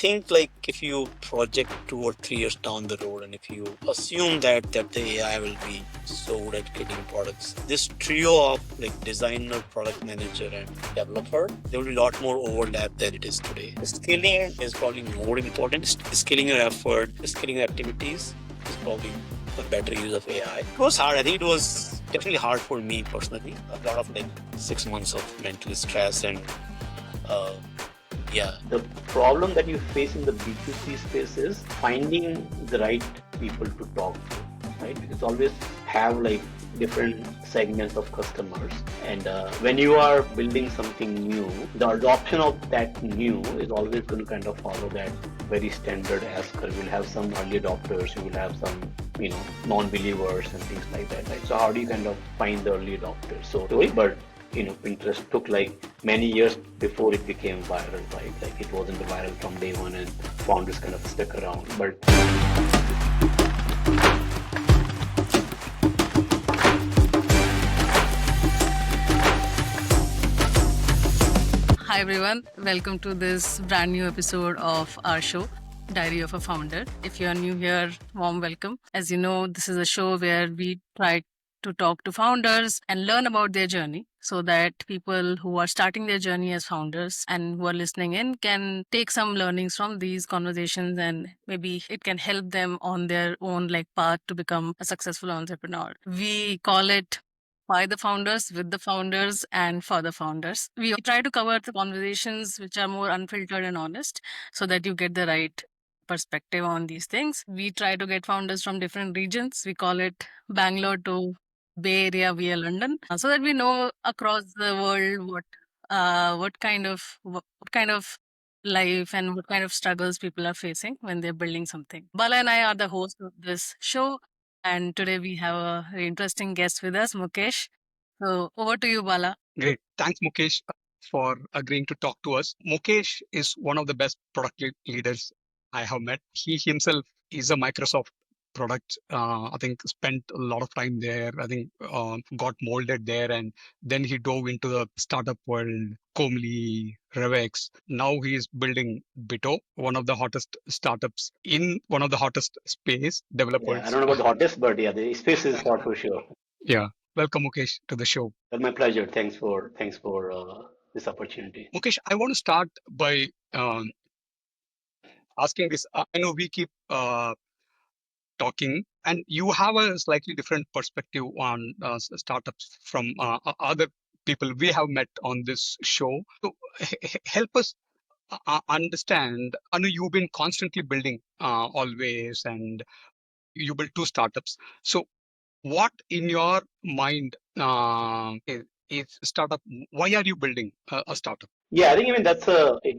think like if you project 2 or 3 years down the road, and if you assume that the AI will be so good at creating products, this trio of like designer, product manager, and developer, there will be a lot more overlap than it is today. Scaling is probably more important. Scaling your effort, scaling your activities is probably a better use of AI. It was hard. I think it was definitely hard for me personally. A lot of like 6 months of mental stress and uh, yeah. The problem that you face in the B2C space is finding the right people to talk to, right? Because always have like different segments of customers, and when you are building something new, the adoption of that new is always going to kind of follow that very standard S curve. You'll have some early adopters, you will have some non-believers and things like that, right? So how do you kind of find the early adopters? So but Pinterest took like many years before it became viral, right? Like it wasn't viral from day one, and founders kind of stuck around. But Hi everyone, welcome to this brand new episode of our show, Diary of a Founder. If you are new here, warm welcome. As you know, this is a show where we try to talk to founders and learn about their journey so that people who are starting their journey as founders and who are listening in can take some learnings from these conversations, and maybe it can help them on their own like path to become a successful entrepreneur. We call it by the founders, with the founders, and for the founders. We try to cover the conversations which are more unfiltered and honest so that you get the right perspective on these things. We try to get founders from different regions. We call it Bangalore to Bay Area via London, so that we know across the world what kind of life and what kind of struggles people are facing when they're building something. Bala and I are the hosts of this show, and today we have a very interesting guest with us, Mukesh. So over to you, Bala. Great. Thanks, Mukesh, for agreeing to talk to us. Mukesh is one of the best product leaders I have met. He himself is a Microsoft product. I think spent a lot of time there. I think got molded there, and then he dove into the startup world, Komli, RevEx. Now he is building Bito, one of the hottest startups in one of the hottest space yeah, I developers. don't know about the hottest, but yeah, the space is hot for sure. Yeah. Welcome, Mukesh, to the show. Well, my pleasure. Thanks for this opportunity. Mukesh, I want to start by asking this. I know we keep talking, and you have a slightly different perspective on startups from other people we have met on this show. So help us understand. I know you've been constantly building always, and you built 2 startups. So what in your mind is startup? Why are you building a startup? Yeah, I think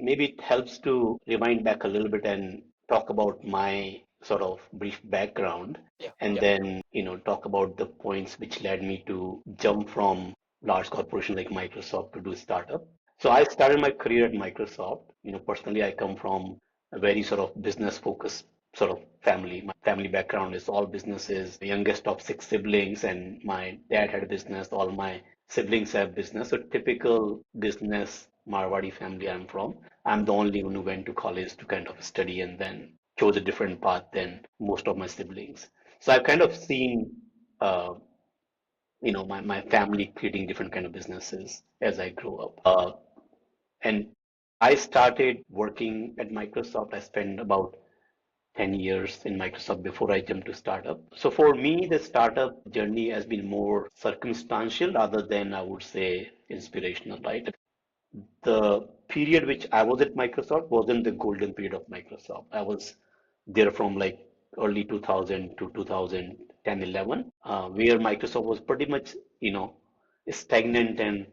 maybe it helps to rewind back a little bit and talk about my sort of brief background, Yeah. and Yeah. then talk about the points which led me to jump from large corporation like Microsoft to do startup. So I started my career at Microsoft. Personally, I come from a very sort of business focused sort of family. My family background is all businesses, the youngest of 6 siblings, and my dad had a business. All my siblings have business. So typical business Marwadi family I'm from. I'm the only one who went to college to kind of study and then chose a different path than most of my siblings. So I've kind of seen, uh, my family creating different kind of businesses as I grew up. And I started working at Microsoft. I spent about 10 years in Microsoft before I jumped to startup. So for me, the startup journey has been more circumstantial rather than, I would say, inspirational, right? The period which I was at Microsoft wasn't the golden period of Microsoft. I was there from like early 2000 to 2010, 11, where Microsoft was pretty much, stagnant, and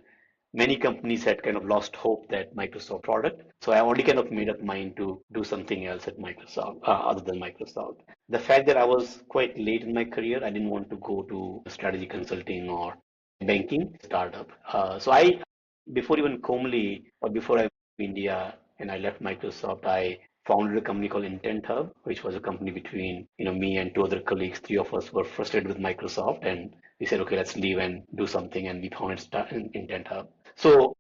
many companies had kind of lost hope that Microsoft product. So I only kind of made up mind to do something else at Microsoft, other than Microsoft. The fact that I was quite late in my career, I didn't want to go to strategy consulting or banking startup. So before even Komli or before I moved to India and I left Microsoft, I founded a company called Intent Hub, which was a company between me and 2 other colleagues. 3 of us were frustrated with Microsoft, and we said, okay, let's leave and do something, and we founded Intent Hub. So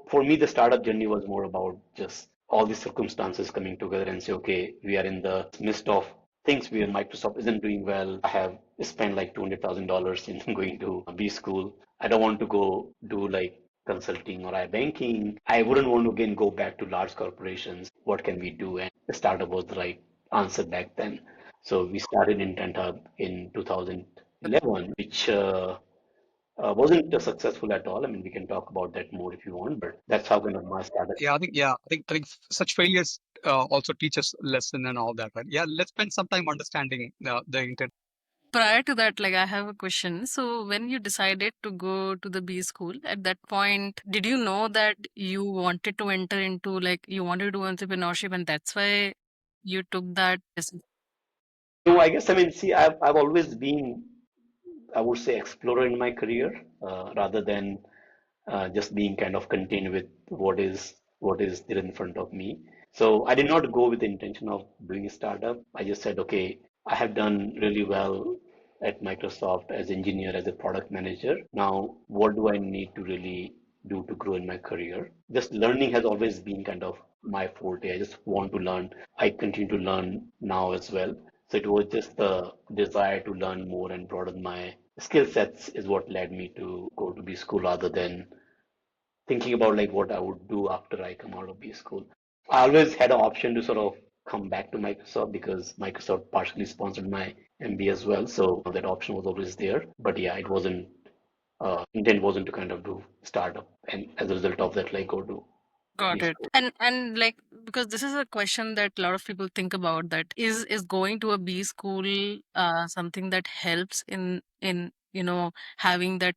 for me, the startup journey was more about just all these circumstances coming together and say, okay, we are in the midst of things where Microsoft isn't doing well. I have spent like $200,000 in going to B school. I don't want to go do like consulting or banking. I wouldn't want to again go back to large corporations. What can we do? And the startup was the right answer back then. So we started Intent Hub in 2011, which wasn't successful at all. I mean, we can talk about that more if you want, but that's how kind of my startup. I think such failures also teach us lesson and all that, right? Yeah, let's spend some time understanding the intent. Prior to that, like I have a question. So when you decided to go to the B school, at that point, did you know that you wanted to enter into like you wanted to do entrepreneurship and that's why you took that decision? No, I guess, I mean, see, I've always been, I would say, explorer in my career, rather than just being kind of contained with what is there in front of me. So I did not go with the intention of doing a startup. I just said, okay, I have done really well at Microsoft as engineer, as a product manager. Now, what do I need to really do to grow in my career? Just learning has always been kind of my forte. I just want to learn. I continue to learn now as well. So it was just the desire to learn more and broaden my skill sets is what led me to go to B school rather than thinking about like what I would do after I come out of B school. I always had an option to sort of come back to Microsoft because Microsoft partially sponsored my MBA as well. So that option was always there. But yeah, it wasn't, intent wasn't to kind of do startup. And as a result of that, like go to B Got it. school. And like because this is a question that a lot of people think about that is going to a B school something that helps in having that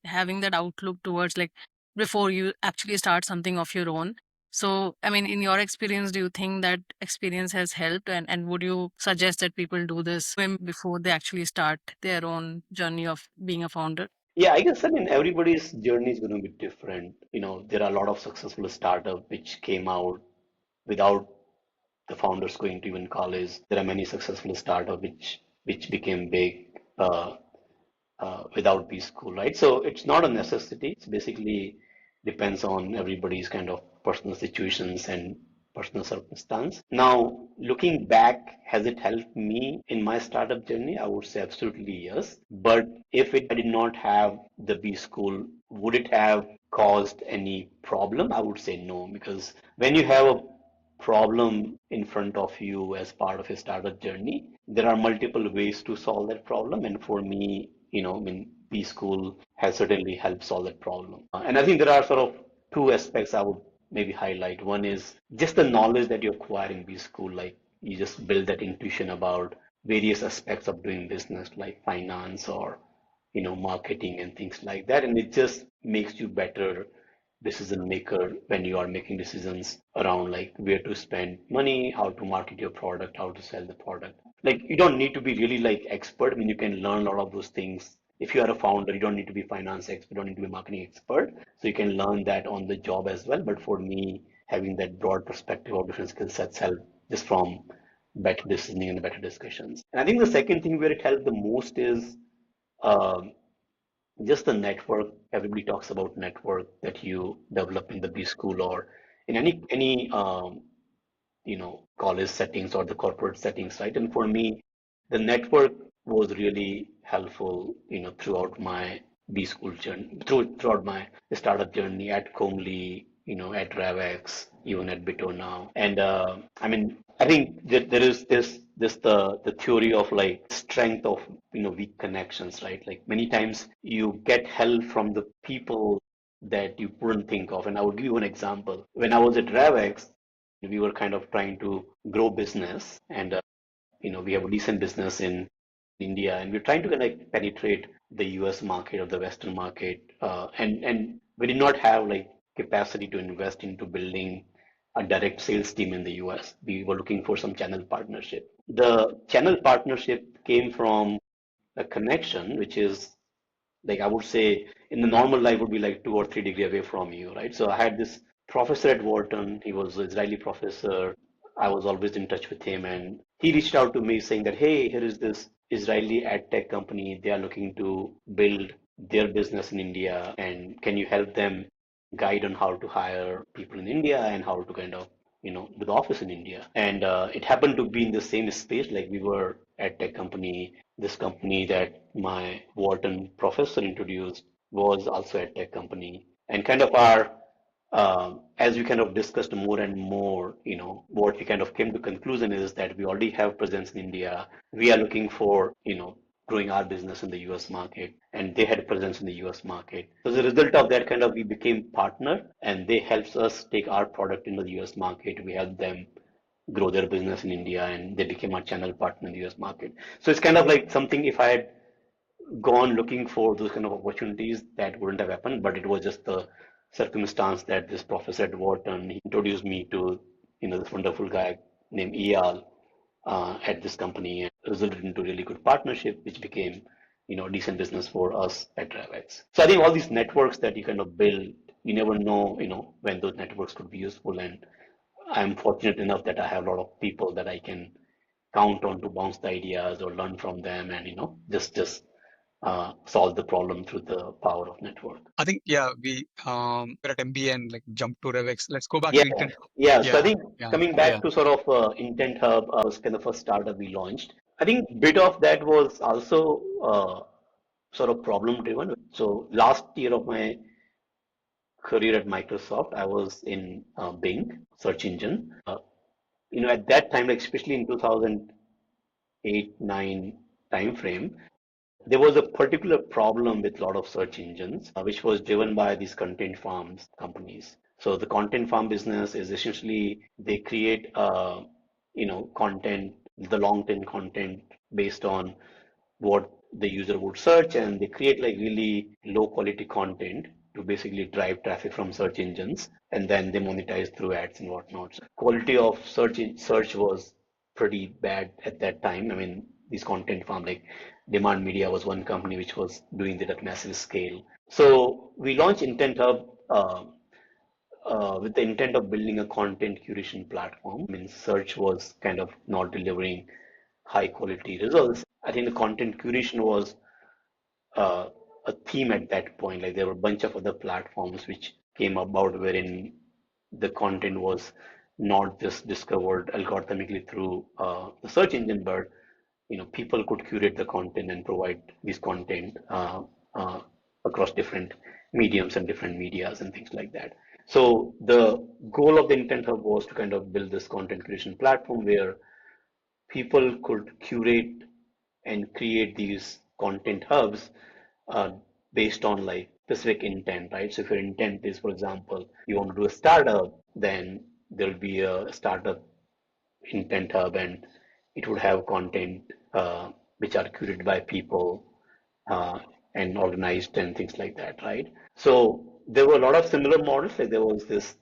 having that outlook towards like before you actually start something of your own. So I mean in your experience do you think that experience has helped and would you suggest that people do this when before they actually start their own journey of being a founder? Yeah, I guess, I mean, everybody's journey is going to be different. There are a lot of successful startup which came out without the founders going to even college. There are many successful startup which became big without B school, right? So it's not a necessity. It's basically depends on everybody's kind of personal situations and personal circumstance. Now, looking back, has it helped me in my startup journey? I would say absolutely yes. But if I did not have the B school, would it have caused any problem? I would say no, because when you have a problem in front of you as part of a startup journey, there are multiple ways to solve that problem. And for me, I mean, B school has certainly helped solve that problem. And I think there are sort of two aspects I would maybe highlight. One is just the knowledge that you acquire in B school, like you just build that intuition about various aspects of doing business, like finance or marketing and things like that. And it just makes you better decision maker when you are making decisions around like where to spend money, how to market your product, how to sell the product. Like you don't need to be really like expert. I mean, you can learn a lot of those things. If you are a founder, you don't need to be finance expert, you don't need to be marketing expert. So you can learn that on the job as well. But for me, having that broad perspective of different skill sets help just from better decisioning and better discussions. And I think the second thing where it helped the most is um, just the network. Everybody talks about network that you develop in the B school or in any college settings or the corporate settings, right? And for me, the network was really helpful, throughout my B school journey, throughout my startup journey at Komli, at RevEx, even at Bito now. And I mean, I think that there is this the theory of like strength of weak connections, right? Like many times you get help from the people that you wouldn't think of. And I would give you an example. When I was at RevEx, we were kind of trying to grow business and we have a decent business in India and we're trying to kind of penetrate the US market or the Western market, and we did not have like capacity to invest into building a direct sales team in the US. We were looking for some channel partnership. The channel partnership came from a connection which is like I would say in the normal life would be like 2 or 3 degrees away from you, right? So I had this professor at Wharton. He was an Israeli professor. I was always in touch with him, and he reached out to me saying that, hey, here is this Israeli ad tech company. They are looking to build their business in India, and can you help them guide on how to hire people in India and how to kind of with office in India. And it happened to be in the same space, like we were at tech company. This company that my Wharton professor introduced was also a tech company. And kind of as we kind of discussed more and more, what we kind of came to conclusion is that we already have presence in India. We are looking for, growing our business in the US market, and they had presence in the US market. So as a result of that, kind of we became partner, and they helps us take our product into the US market. We help them grow their business in India, and they became our channel partner in the US market. So it's kind of like something, if I had gone looking for those kind of opportunities, that wouldn't have happened, but it was just the circumstance that this professor at Wharton, he introduced me to, this wonderful guy named Eyal at this company, and resulted into really good partnership, which became, decent business for us at RevEx. So I think all these networks that you kind of build, you never know, when those networks could be useful. And I'm fortunate enough that I have a lot of people that I can count on to bounce the ideas or learn from them, and just solve the problem through the power of network. I think yeah, we're at MBA and like jump to RevEx. Let's go back Yeah, to Intent. yeah. So I Yeah, think yeah, coming yeah. back to sort of Intent Hub was kind of a startup we launched. I think bit of that was also sort of problem driven. So last year of my career at Microsoft, I was in Bing search engine. At that time, like especially in 2008, 9 time frame, there was a particular problem with a lot of search engines, which was driven by these content farms companies. So the content farm business is essentially they create, content, the long tail content based on what the user would search, and they create like really low quality content to basically drive traffic from search engines, and then they monetize through ads and whatnot. So quality of search was pretty bad at that time. I mean, these content farm like Demand Media was one company which was doing that at massive scale. So we launched Intent Hub with the intent of building a content curation platform. I mean, search was kind of not delivering high quality results. I think the content curation was uh, a theme at that point. Like there were a bunch of other platforms which came about wherein the content was not just discovered algorithmically through the search engine, but people could curate the content and provide this content uh, across different mediums and different medias and things like that. So the goal of the Intent Hub was to kind of build this content creation platform where people could curate and create these content hubs uh, based on like specific intent, right? So if your intent is, for example, you want to do a startup, then there'll be a startup intent hub, and it would have content which are curated by people uh, and organized and things like that, right? So there were a lot of similar models. Like there was this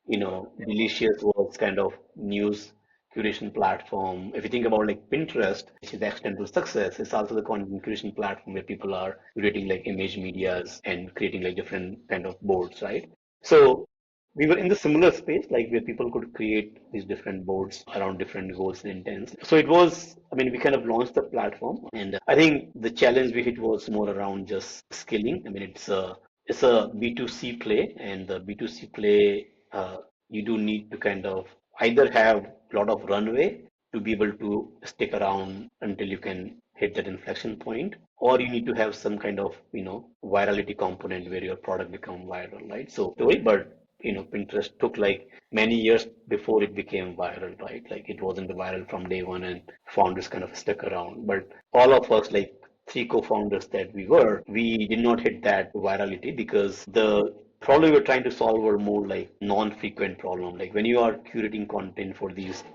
Delicious was kind of news curation platform. If you think about like Pinterest, which is the extent to success, it's also the content curation platform where people are creating like image medias and creating like different kind of boards, right? So we were in the similar space, like where people could create these different boards around different goals and intents. So it was, I mean, we kind of launched the platform, and I think the challenge we hit was more around just scaling. I mean, it's a B2C play, and the B2C play, you do need to kind of either have a lot of runway to be able to stick around until you can hit that inflection point, or you need to have some kind of, virality component where your product become viral, right? So, but Pinterest took like many years before it became viral, right? Like it wasn't viral from day one, and founders kind of stuck around. But all of us, like three co-founders that we did not hit that virality because the problem we were trying to solve were more like non-frequent problem. Like when you are curating content for these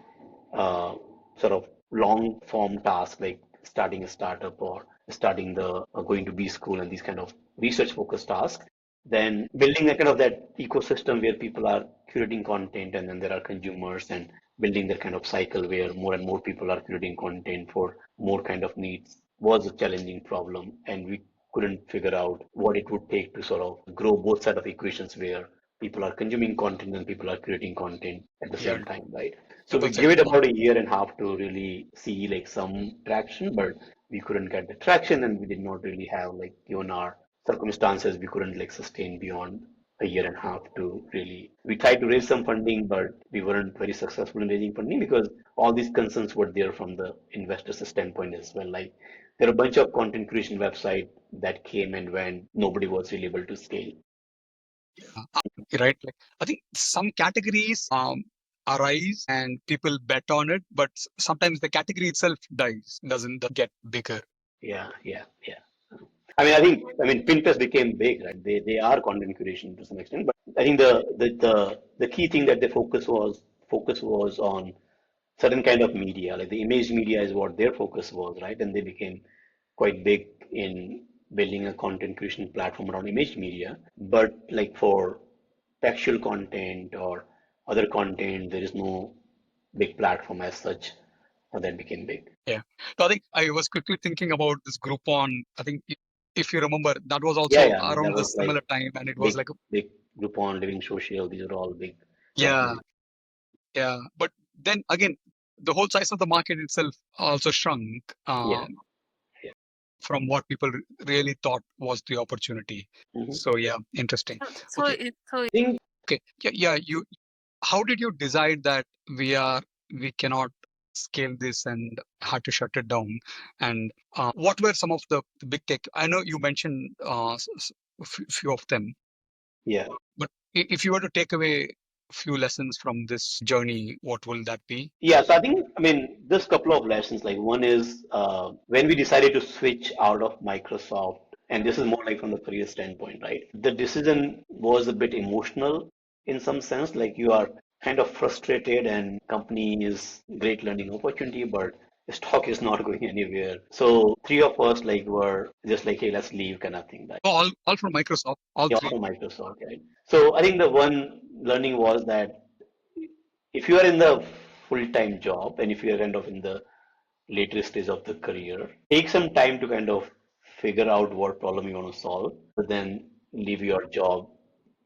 uh, sort of long form tasks like starting a startup or starting the going to B school and these kind of research focused tasks, then building a kind of that ecosystem where people are curating content and then there are consumers, and building that kind of cycle where more and more people are curating content for more kind of needs was a challenging problem, and we couldn't figure out what it would take to sort of grow both side of equations where people are consuming content and people are creating content at the Yeah, same time, right? So we double give cycle it model. about a year and a half to really see like some traction, but we couldn't get the traction, and we did not really have like, given our circumstances, we couldn't like sustain beyond a year and a half to really. We tried to raise some funding, but we weren't very successful in raising funding because all these concerns were there from the investors' standpoint as well. Like there are a bunch of content creation website that came and went. Nobody was really able to scale. Right? Like I think some categories arise and people bet on it, but sometimes the category itself dies, doesn't get bigger. Yeah, yeah, yeah. I mean, Pinterest became big, right? They are content curation to some extent, but I think the key thing that they focus was on certain kind of media, like the image media is what their focus was, right? And they became quite big in building a content creation platform around image media. But like for textual content or other content, there is no big platform as such that became big. Yeah. So I think I was quickly thinking about this Groupon. I think if you remember, that was Yeah, also yeah. I mean, that around the was like similar time, and it was big, like, big Groupon, Living Social. These are all big yeah, platforms. yeah. But then again, the whole size of the market itself also shrunk Yeah, yeah. from what people really thought was the opportunity. Hmm. So yeah, interesting. So Okay, I think okay, yeah, yeah. How did you decide that we cannot scale this and had to shut it down? And what were some of the big tech? I know you mentioned a few of them, yeah. but if you were to take away a few lessons from this journey, what will that be? Yeah, so I mean, there's a couple of lessons. Like one is when we decided to switch out of Microsoft, and this is more like from the career standpoint, right? The decision was a bit emotional in some sense. Like you are kind of frustrated, and company is great learning opportunity, but stock is not going anywhere. So three of us like were just like, hey, let's leave kind of thing, right? Oh, all from Microsoft, all Yeah, three. from Microsoft, right? So I think the one learning was that if you are in the full-time job and if you are kind of in the later stage of the career, take some time to kind of figure out what problem you want to solve, but then leave your job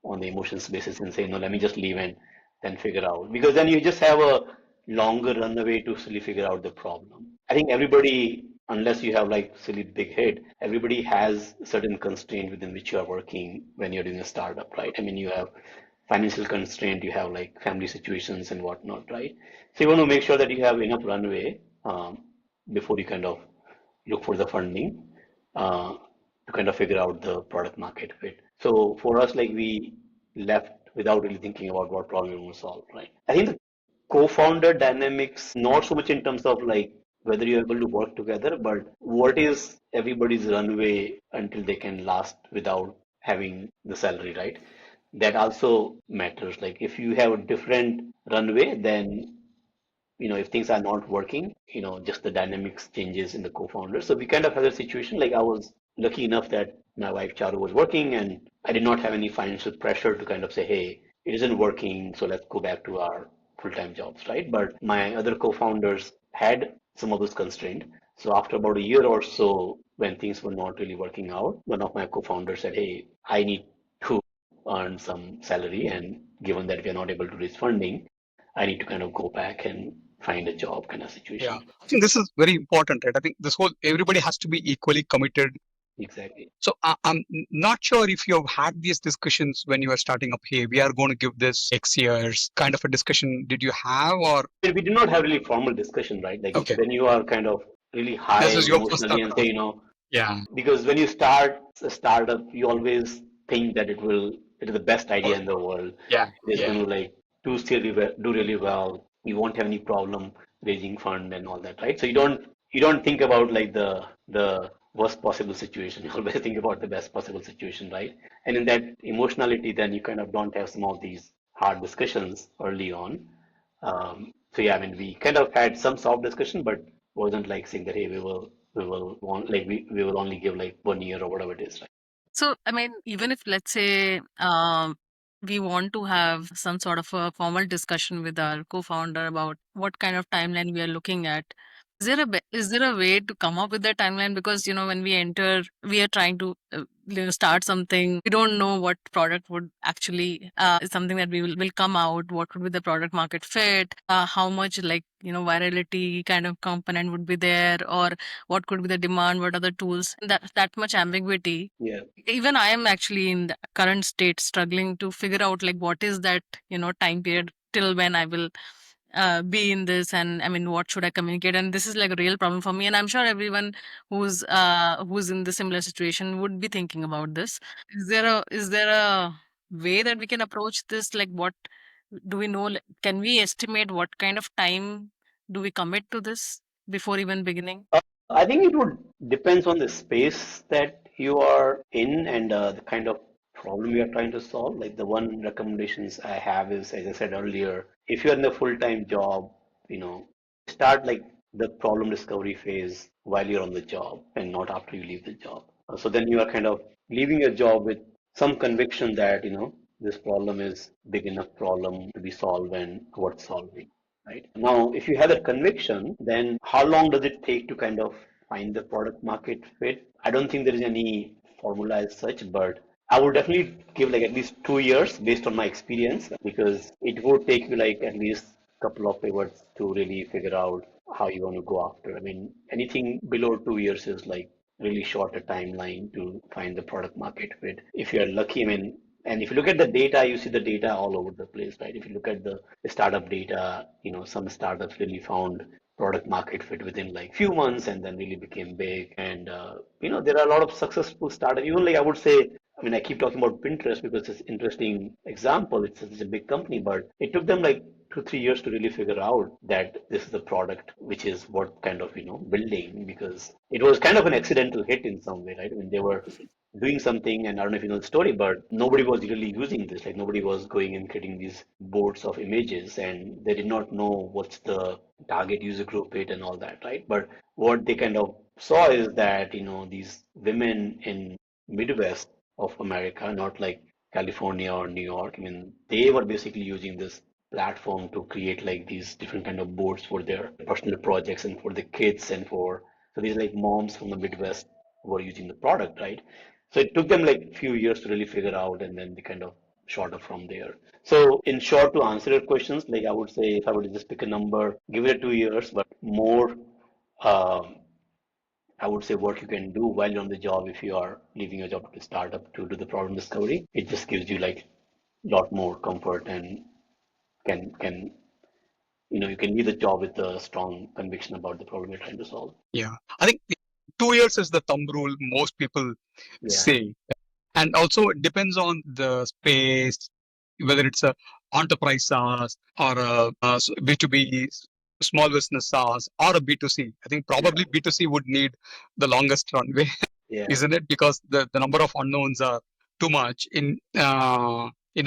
on the emotions basis and say, no, let me just leave and then figure out. Because then you just have a longer runway to really figure out the problem. I think everybody, unless you have like silly big head, everybody has certain constraint within which you are working when you're doing a startup, right? I mean, you have financial constraint, you have like family situations and whatnot, right? So you want to make sure that you have enough runway before you kind of look for the funding uh, to kind of figure out the product market fit. So for us, like we left without really thinking about what problem we want to solve, right? I think the co-founder dynamics, not so much in terms of like whether you're able to work together, but what is everybody's runway until they can last without having the salary, right? That also matters. Like if you have a different runway, then if things are not working, just the dynamics changes in the co-founder. So we kind of had a situation like I was lucky enough that my wife Charu was working and I did not have any financial pressure to kind of say, hey, it isn't working, so let's go back to our full-time jobs, right? But my other co-founders had some of those constraints. So after about a year or so, when things were not really working out, one of my co-founders said, hey, I need to earn some salary, and given that we are not able to raise funding, I need to kind of go back and find a job kind of Yeah, situation. I think this is very important, right? I think this whole everybody has to be equally committed. Exactly. So I'm not sure if you have had these discussions when you are starting up. Hey, we are going to give this X years kind of a discussion. Did you have or We did not have really formal discussion, right? Like okay? when you are kind of really high This is your first emotionally and startup. say, Yeah, because when you start a startup, you always think that it is the best idea in the world. yeah, It is yeah. going to like do really well. You won't have any problem raising fund and all that, right? So you don't think about like the worst possible situation. You always think about the best possible situation, right? And in that emotionality, then you kind of don't have some of these hard discussions early on. So yeah, I mean, we kind of had some soft discussion, but wasn't like saying that, hey, we will want like we will only give like 1 year or whatever it is, right? So, I mean, even if let's say we want to have some sort of a formal discussion with our co-founder about what kind of timeline we are looking at, Is there a way to come up with that timeline? Because when we enter, we are trying to start something. We don't know what product would actually is something that will come out. What would be the product market fit? How much like virality kind of component would be there, or what could be the demand? What are the tools? That much ambiguity. Yeah. Even I am actually in the current state struggling to figure out like what is that time period till when I will be in this, and I mean what should I communicate, and this is like a real problem for me, and I'm sure everyone who's in the similar situation would be thinking about this. Is there a way that we can approach this? Like what do we know, like, can we estimate what kind of time do we commit to this before even beginning? I think it would depends on the space that you are in and the kind of problem you are trying to solve. Like the one recommendations I have is, as I said earlier, if you're in a full-time job, start like the problem discovery phase while you're on the job and not after you leave the job. So then you are kind of leaving your job with some conviction that, this problem is big enough problem to be solved and worth solving. Right. Now, if you have that conviction, then how long does it take to kind of find the product market fit? I don't think there is any formula as such, but I would definitely give like at least 2 years based on my experience because it would take you like at least a couple of pivots to really figure out how you want to go after. I mean, anything below 2 years is like really short a timeline to find the product market fit. If you're lucky, I mean, and if you look at the data, you see the data all over the place, right? If you look at the startup data, some startups really found product market fit within like few months and then really became big. And there are a lot of successful startups. Even like I would say, I mean, I keep talking about Pinterest because it's an interesting example. It's a big company, but it took them like 2, 3 years to really figure out that this is a product which is worth kind of building because it was kind of an accidental hit in some way, right? I mean, they were doing something, and I don't know if you know the story, but nobody was really using this. Like nobody was going and creating these boards of images, and they did not know what's the target user group it and all that, right? But what they kind of saw is that these women in Midwest of America, not like California or New York. I mean, they were basically using this platform to create like these different kind of boards for their personal projects and for the kids and for so these like moms from the Midwest were using the product, right? So it took them like a few years to really figure out, and then they kind of shot up from there. So in short, to answer your questions, like I would say, if I were to just pick a number, give it 2 years, but more, um, I would say what you can do while you're on the job if you are leaving your job to startup to do the problem discovery. It just gives you like a lot more comfort and can you can leave the job with a strong conviction about the problem you're trying to solve. Yeah, I think 2 years is the thumb rule most people Yeah. say. And also it depends on the space, whether it's a enterprise SaaS or a B2B small business SaaS or a B2C. I think Yeah. probably B2C would need the longest runway, Yeah. isn't it? Because the number of unknowns are too much. In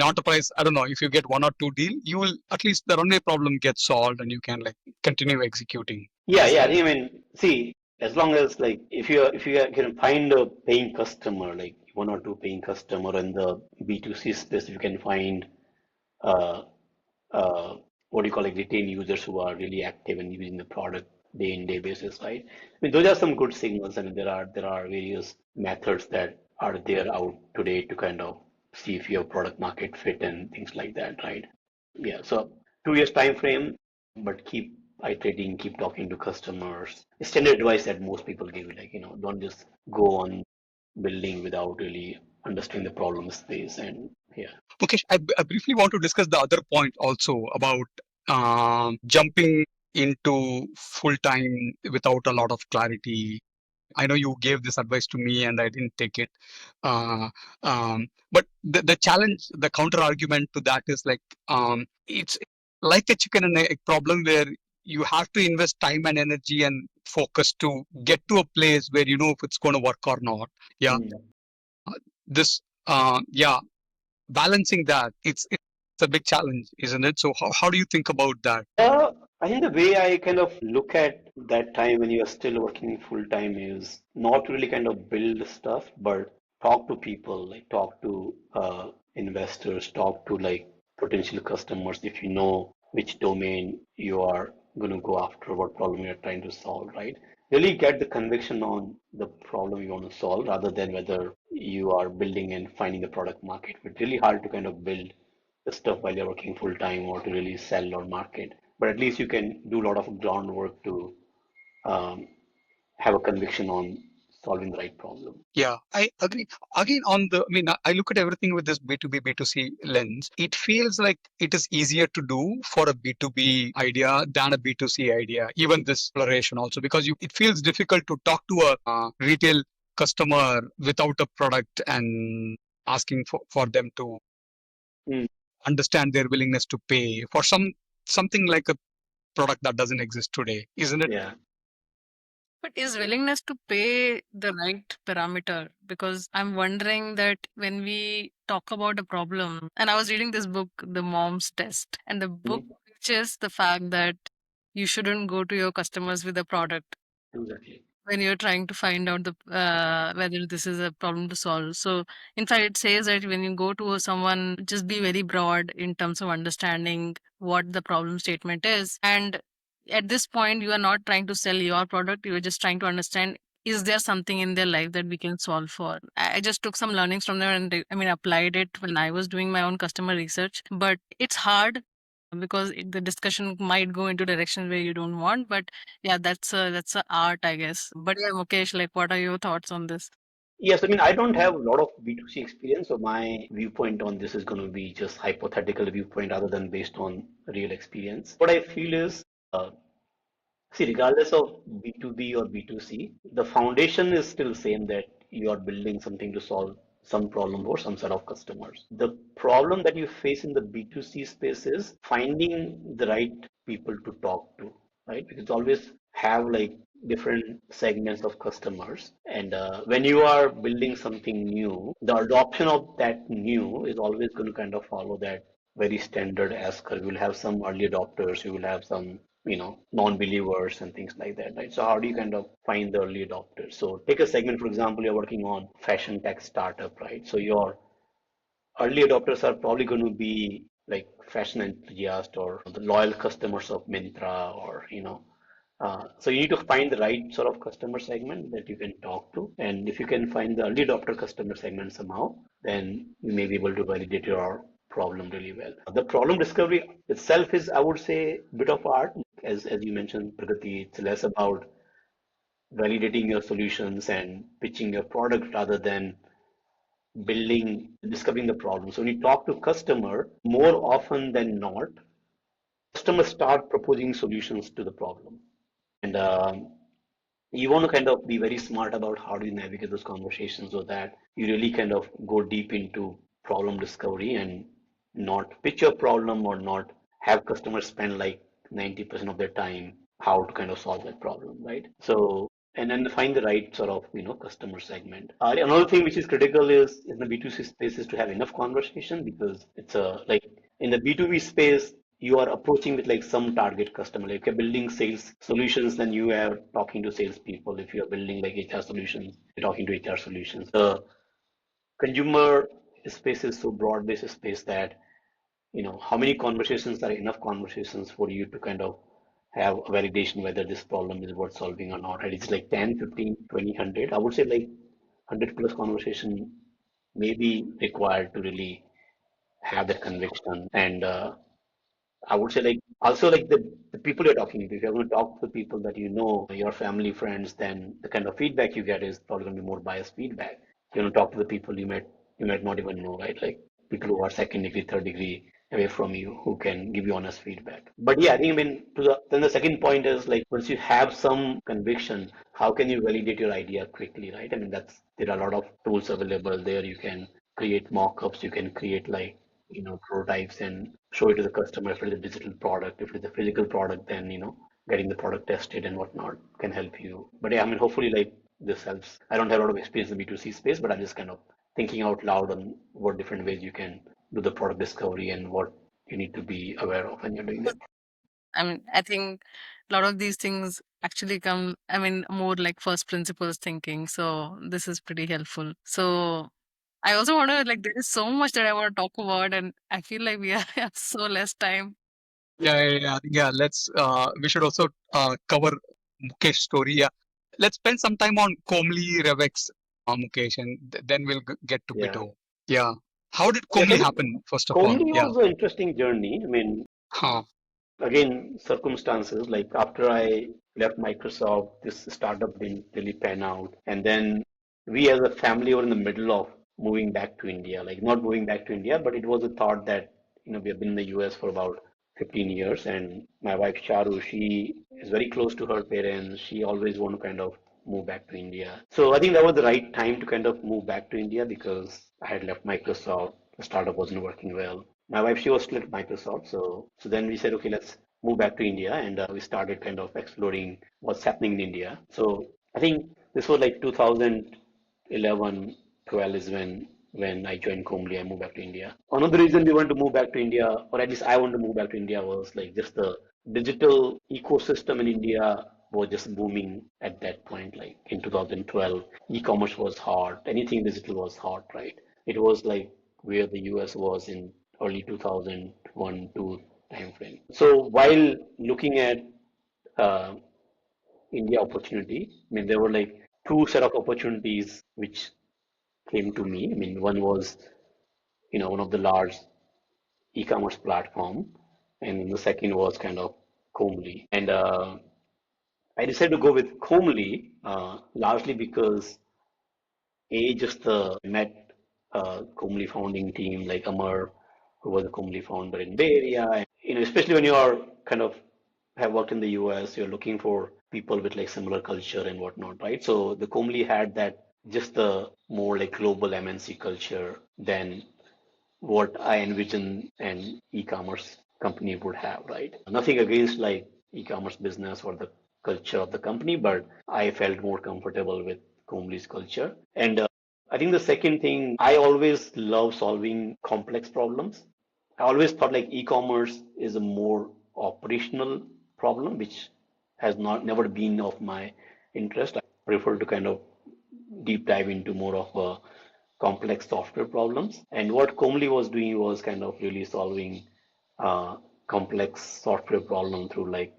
enterprise, I don't know, if you get one or two deal, you will at least the runway problem gets solved and you can like continue executing, Yeah, yeah. isn't I it? think, I mean, see, as long as like if you can find a paying customer, like one or two paying customer in the B2C space, if you can find uh, uh, what do you call like retained users who are really active and using the product day in day basis, right? I mean, those are some good signals. I mean, there are various methods that are there out today to kind of see if you have product market fit and things like that, right? Yeah, so 2 years time frame, but keep iterating, keep talking to customers. Standard advice that most people give, like, don't just go on building without really understanding the problem space. And yeah. Mukesh, I briefly want to discuss the other point also about jumping into full time without a lot of clarity. I know you gave this advice to me and I didn't take it. Uh, but the challenge, the counter argument to that is like it's like a chicken and egg problem where you have to invest time and energy and focus to get to a place where you know if it's going to work or not. Yeah, Mm. this yeah, balancing that it's a big challenge, isn't it? So how do you think about that? I think the way I kind of look at that time when you are still working full time is not really kind of build stuff, but talk to people, like talk to investors, talk to like potential customers if you know which domain you are going to go after, what problem you're trying to solve, right? Really get the conviction on the problem you want to solve rather than whether you are building and finding the product market. It's really hard to kind of build the stuff while you're working full time or to really sell or market. But at least you can do a lot of groundwork to um, have a conviction on solving the right problem. Yeah, I agree. Again, I mean, I look at everything with this B2B, B2C lens. It feels like it is easier to do for a B2B idea than a B2C idea, even this exploration also, because it feels difficult to talk to a retail customer without a product and asking for them to Mm, understand their willingness to pay for something like a product that doesn't exist today, isn't it? yeah. But is willingness to pay the right parameter? Because I'm wondering that when we talk about a problem, and I was reading this book, The Mom's Test, and the book Mm, teaches the fact that you shouldn't go to your customers with a product exactly. when you're trying to find out the whether this is a problem to solve. So in fact it says that when you go to someone, just be very broad in terms of understanding what the problem statement is, and at this point you are not trying to sell your product, you're just trying to understand, is there something in their life that we can solve for. I just took some learnings from there and I mean applied it when I was doing my own customer research, but it's hard because the discussion might go into directions where you don't want. But yeah, that's a art, I guess. But yeah, Mukesh, like, what are your thoughts on this? Yes, I mean, I don't have a lot of B2C experience, so my viewpoint on this is going to be just hypothetical viewpoint rather than based on real experience. What I feel is, uh, see, regardless of B2B or B2C, the foundation is still same that you are building something to solve some problem for some set of customers. The problem that you face in the B2C space is finding the right people to talk to, right? Because always have like different segments of customers. And when you are building something new, the adoption of that new is always going to kind of follow that very standard S curve. You will have some early adopters, you will have some, non-believers and things like that, right? So how do you kind of find the early adopters? So take a segment, for example, you're working on fashion tech startup, right? So your early adopters are probably going to be like fashion enthusiasts or the loyal customers of Mintra or, so you need to find the right sort of customer segment that you can talk to. And if you can find the early adopter customer segment somehow, then you may be able to validate your problem really well. The problem discovery itself is, I would say, a bit of art. As you mentioned, Pragati, it's less about validating your solutions and pitching your product rather than discovering the problem. So when you talk to customer, more often than not, customers start proposing solutions to the problem. And you want to kind of be very smart about how do you navigate those conversations so that you really kind of go deep into problem discovery and not pitch your problem or not have customers spend like 90% of their time how to kind of solve that problem, right? So, and then find the right sort of, customer segment. Another thing which is critical is in the B2C space is to have enough conversation because it's a like in the B2B space, you are approaching with like some target customer. Like if you're building sales solutions, then you are talking to salespeople. If you're building like HR solutions, you're talking to HR solutions. The consumer space is so broad-based space that how many conversations are enough conversations for you to kind of have a validation whether this problem is worth solving or not. And it's like 10, 15, 20, 100. I would say like 100 plus conversation may be required to really have that conviction. And I would say like also like the people you're talking to. If you're going to talk to the people that you know, your family, friends, then the kind of feedback you get is probably going to be more biased feedback. You're going to talk to the people you might not even know, right? Like people who are second degree, third degree away from you who can give you honest feedback. But yeah, I think I mean then the second point is like once you have some conviction, how can you validate your idea quickly, right? I mean there are a lot of tools available there. You can create mock-ups, you can create like prototypes and show it to the customer. If it is a digital product, if it is a physical product, then getting the product tested and whatnot can help you. But yeah, I mean hopefully like this helps. I don't have a lot of experience in B2C space, but I'm just kind of thinking out loud on what different ways you can do the product discovery and what you need to be aware of when you're doing that. I mean, I think a lot of these things actually come, I mean, more like first principles thinking. So this is pretty helpful. So I also want to, like, there is so much that I want to talk about, and I feel like we have so less time. Yeah. Let's we should also cover Mukesh story. Yeah, let's spend some time on Komli RevEx, Mukesh, and then we'll get to Yeah. Bito. Yeah, how did Yes, I Komli think happen? First of all, Komli yeah. was an interesting journey. I mean, Huh. again, circumstances like after I left Microsoft, this startup didn't really pan out. And then we as a family were in the middle of moving back to India, like not moving back to India, but it was a thought that, we have been in the US for about 15 years. And my wife, Charu, she is very close to her parents. She always want to kind of move back to India. So I think that was the right time to kind of move back to India because I had left Microsoft. The startup wasn't working well. My wife, she was still at Microsoft. So then we said, okay, let's move back to India. And we started kind of exploring what's happening in India. So I think this was like 2011, 12 is when I joined Komli, I moved back to India. Another reason we want to move back to India, or at least I want to move back to India, was like just the digital ecosystem in India was just booming at that point. Like in 2012, e-commerce was hot. Anything digital was hot, right? It was like where the US was in early 2001, 2 time frame. So while looking at uh, India opportunity, I mean, there were like two set of opportunities which came to me. I mean, one was, one of the large e-commerce platform, and the second was kind of Komli. And I decided to go with Komli largely because just met Komli founding team like Amar, who was a Komli founder in Bay Area. And, especially when you are kind of have worked in the US, you're looking for people with like similar culture and whatnot, right? So the Komli had that just the more like global MNC culture than what I envision an e-commerce company would have, right? Nothing against like e-commerce business or the culture of the company, but I felt more comfortable with Komli's culture. And I think the second thing, I always love solving complex problems. I always thought like e-commerce is a more operational problem, which has not never been of my interest. I prefer to kind of deep dive into more of a complex software problems. And what Komli was doing was kind of really solving complex software problem through like,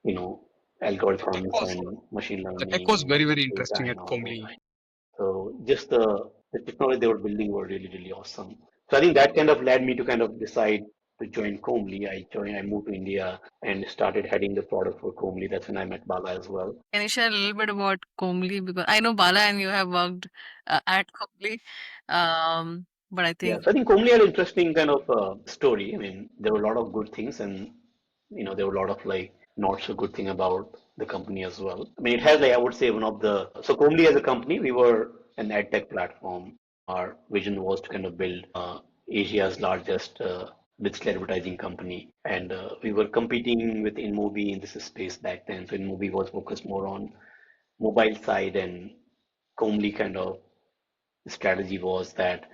you know, The tech algorithms was and machine the tech was learning very and very data interesting and at all that. Komli. So just the technology they were building were really, really awesome. So I think that kind of led me to kind of decide to join Komli. I moved to India and started heading the product for Komli. That's when I met Bala as well. Can you share a little bit about Komli? Because I know Bala and you have worked at Komli, but I Yeah, think so I think Komli had an interesting kind of story. I mean, there were a lot of good things, and there were a lot of like not so good thing about the company as well. I mean, it has like I would say one of the so Komli as a company, we were an ad tech platform. Our vision was to kind of build Asia's largest digital advertising company, and we were competing with InMobi in this space back then. So InMobi was focused more on mobile side, and Komli kind of strategy was that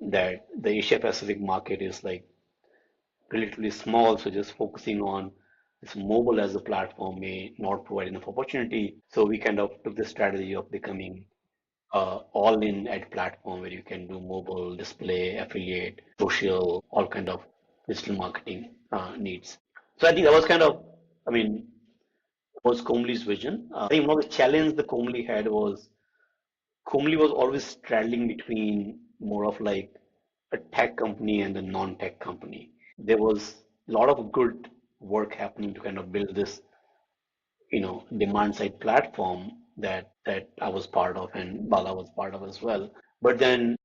the Asia Pacific market is like relatively small, so just focusing on this mobile as a platform may not provide enough opportunity. So we kind of took the strategy of becoming all-in ad platform where you can do mobile, display, affiliate, social, all kind of digital marketing needs. So I think that was kind of, I mean, was Komli's vision. I think one of the challenge the Komli had was Komli was always straddling between more of like a tech company and a non-tech company. There was a lot of good work happening to kind of build this, demand side platform that I was part of and Bala was part of as well. But then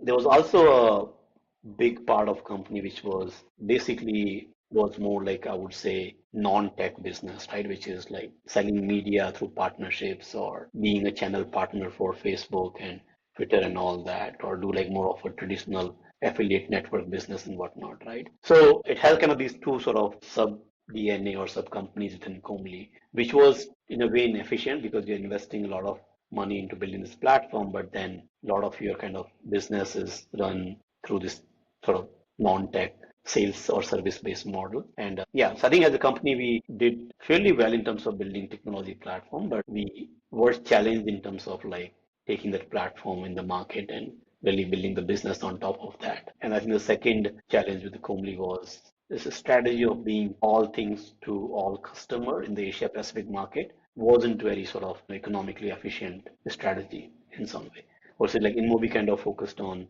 there was also a big part of company which was basically was more like I would say non-tech business, right? Which is like selling media through partnerships or being a channel partner for Facebook and Twitter and all that, or do like more of a traditional affiliate network business and whatnot, right? So it has kind of these two sort of sub DNA or sub companies within Comly, which was in a way inefficient because you're investing a lot of money into building this platform, but then a lot of your kind of business is run through this sort of non-tech sales or service-based model. And yeah, so I think as a company, we did fairly well in terms of building technology platform, but we were challenged in terms of like taking that platform in the market and really building the business on top of that. And I think the second challenge with the Comly was this strategy of being all things to all customer in the Asia Pacific market wasn't very sort of economically efficient strategy in some way. Or say like InMobi kind of focused on,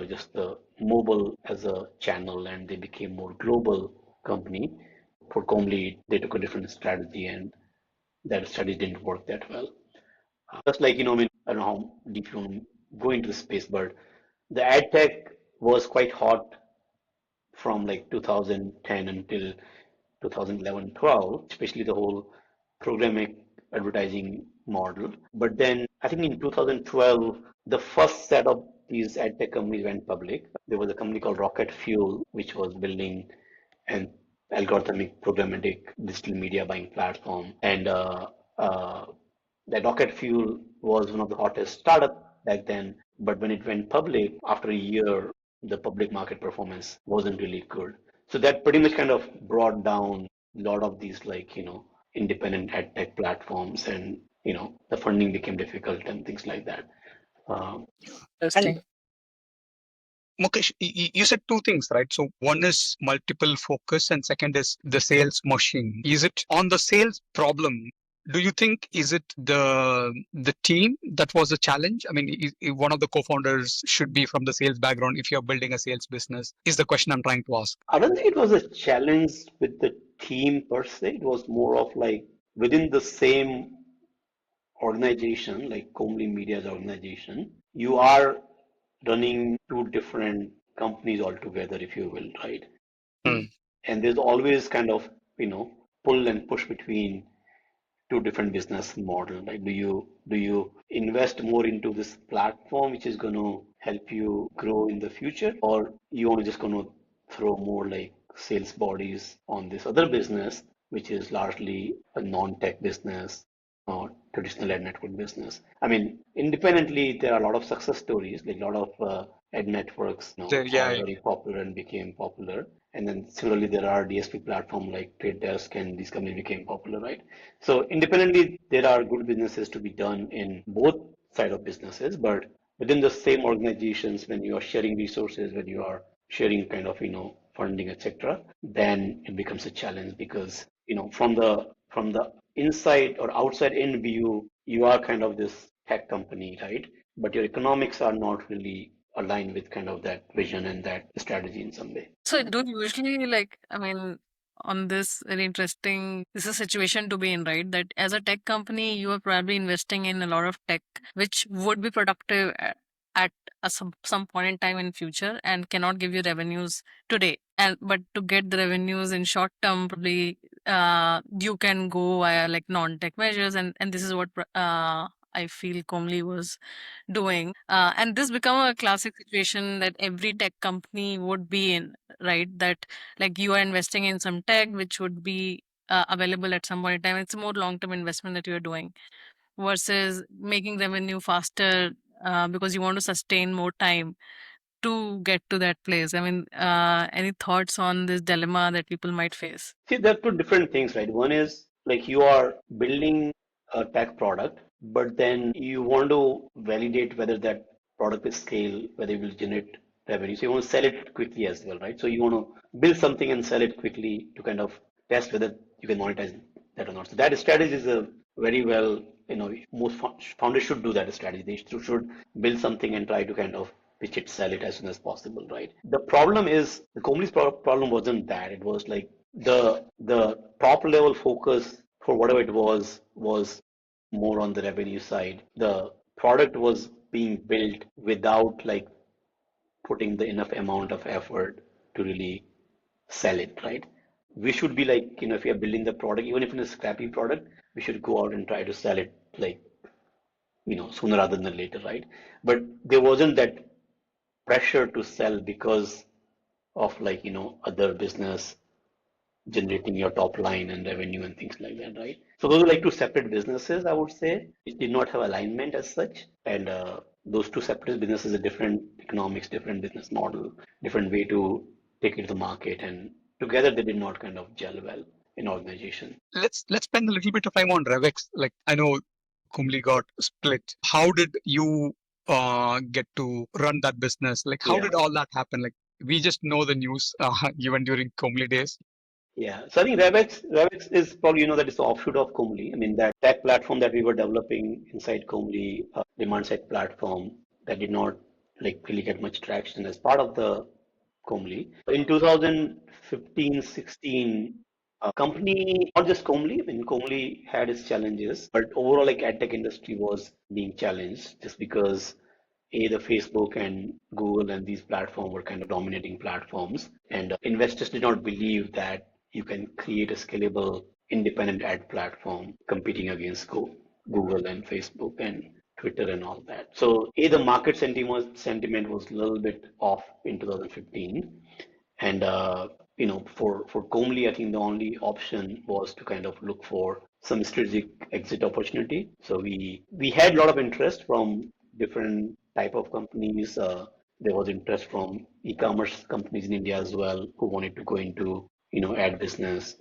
just the mobile as a channel and they became more global company. For Komli, they took a different strategy and that strategy didn't work that well. Just like, I mean, I don't know how deep you want to go into the space, but the ad tech was quite hot from like 2010 until 2011-12, especially the whole programmatic advertising model. But then I think in 2012, the first set of these ad tech companies went public. There was a company called Rocket Fuel, which was building an algorithmic programmatic digital media buying platform. And uh, that Rocket Fuel was one of the hottest startup back then. But when it went public, after a year, the public market performance wasn't really good. So that pretty much kind of brought down a lot of these independent ad tech platforms and the funding became difficult and things like that. Um, Interesting. Mukesh, you said two things, right? So one is multiple focus and second is the sales machine. Is it on the sales problem? Do you think is it the team that was a challenge? I mean, one of the co-founders should be from the sales background if you're building a sales business, is the question I'm trying to ask. I don't think it was a challenge with the team per se. It was more of like within the same organization, like Komli Media's organization, you are running two different companies altogether, if you will, right? Hmm. And there's always kind of, pull and push between two different business model. Like, do you invest more into this platform, which is going to help you grow in the future, or you want to just going to throw more like sales bodies on this other business, which is largely a non-tech business or traditional ad network business. I mean, independently, there are a lot of success stories, like a lot of ad networks, Yeah, are yeah. very popular and became popular. And then similarly, there are DSP platform like Trade Desk and these companies became popular, right? So independently, there are good businesses to be done in both side of businesses, but within the same organizations, when you are sharing resources, when you are sharing kind of, funding, etc., then it becomes a challenge because, from the inside or outside in view, you are kind of this tech company, right? But your economics are not really aligned with kind of that vision and that strategy in some way. So do you usually like, I mean, on this very interesting, this is a situation to be in, right? That as a tech company, you are probably investing in a lot of tech, which would be productive at some point in time in future and cannot give you revenues today. And but to get the revenues in short term, probably you can go via like non-tech measures, and this is what I feel Komli was doing. And this become a classic situation that every tech company would be in, right? That like you are investing in some tech which would be available at some point in time. It's a more long-term investment that you're doing versus making revenue faster because you want to sustain more time to get to that place. I mean, any thoughts on this dilemma that people might face? See, there are two different things, right? One is like you are building a tech product, but then you want to validate whether that product is scale, whether it will generate revenue. So you want to sell it quickly as well, right? So you want to build something and sell it quickly to kind of test whether you can monetize that or not. So that strategy is a very well, most founders should do that strategy. They should build something and try to kind of pitch it, sell it as soon as possible, right? The problem is the company's problem wasn't that. It was like the top level focus for whatever it was more on the revenue side. The product was being built without like putting the enough amount of effort to really sell it, right? We should be like, if we are building the product, even if it's a scrappy product, we should go out and try to sell it like, sooner rather than later, right? But there wasn't that pressure to sell because of like, other business generating your top line and revenue and things like that, right? So those are like two separate businesses, I would say. It did not have alignment as such, and those two separate businesses are different economics, different business model, different way to take it to the market, and together they did not kind of gel well in organization. Let's spend a little bit of time on RevEx. Like I know Kumli got split. How did you get to run that business? Like how Yeah. did all that happen? Like We just know the news even during Komli days. Yeah. So I think RevEx is probably, that it's the offshoot of Komli. I mean, that tech platform that we were developing inside Komli, demand side platform that did not like really get much traction as part of the Komli. In 2015, 16, company, not just Komli, I mean, Komli had its challenges, but overall, like, ad tech industry was being challenged just because the Facebook and Google and these platforms were kind of dominating platforms, and investors did not believe that you can create a scalable independent ad platform competing against Google and Facebook and Twitter and all that. So the market sentiment was a little bit off in 2015, and for Comely, I think the only option was to kind of look for some strategic exit opportunity. So we had a lot of interest from different type of companies. There was interest from e-commerce companies in India as well who wanted to go into ad business,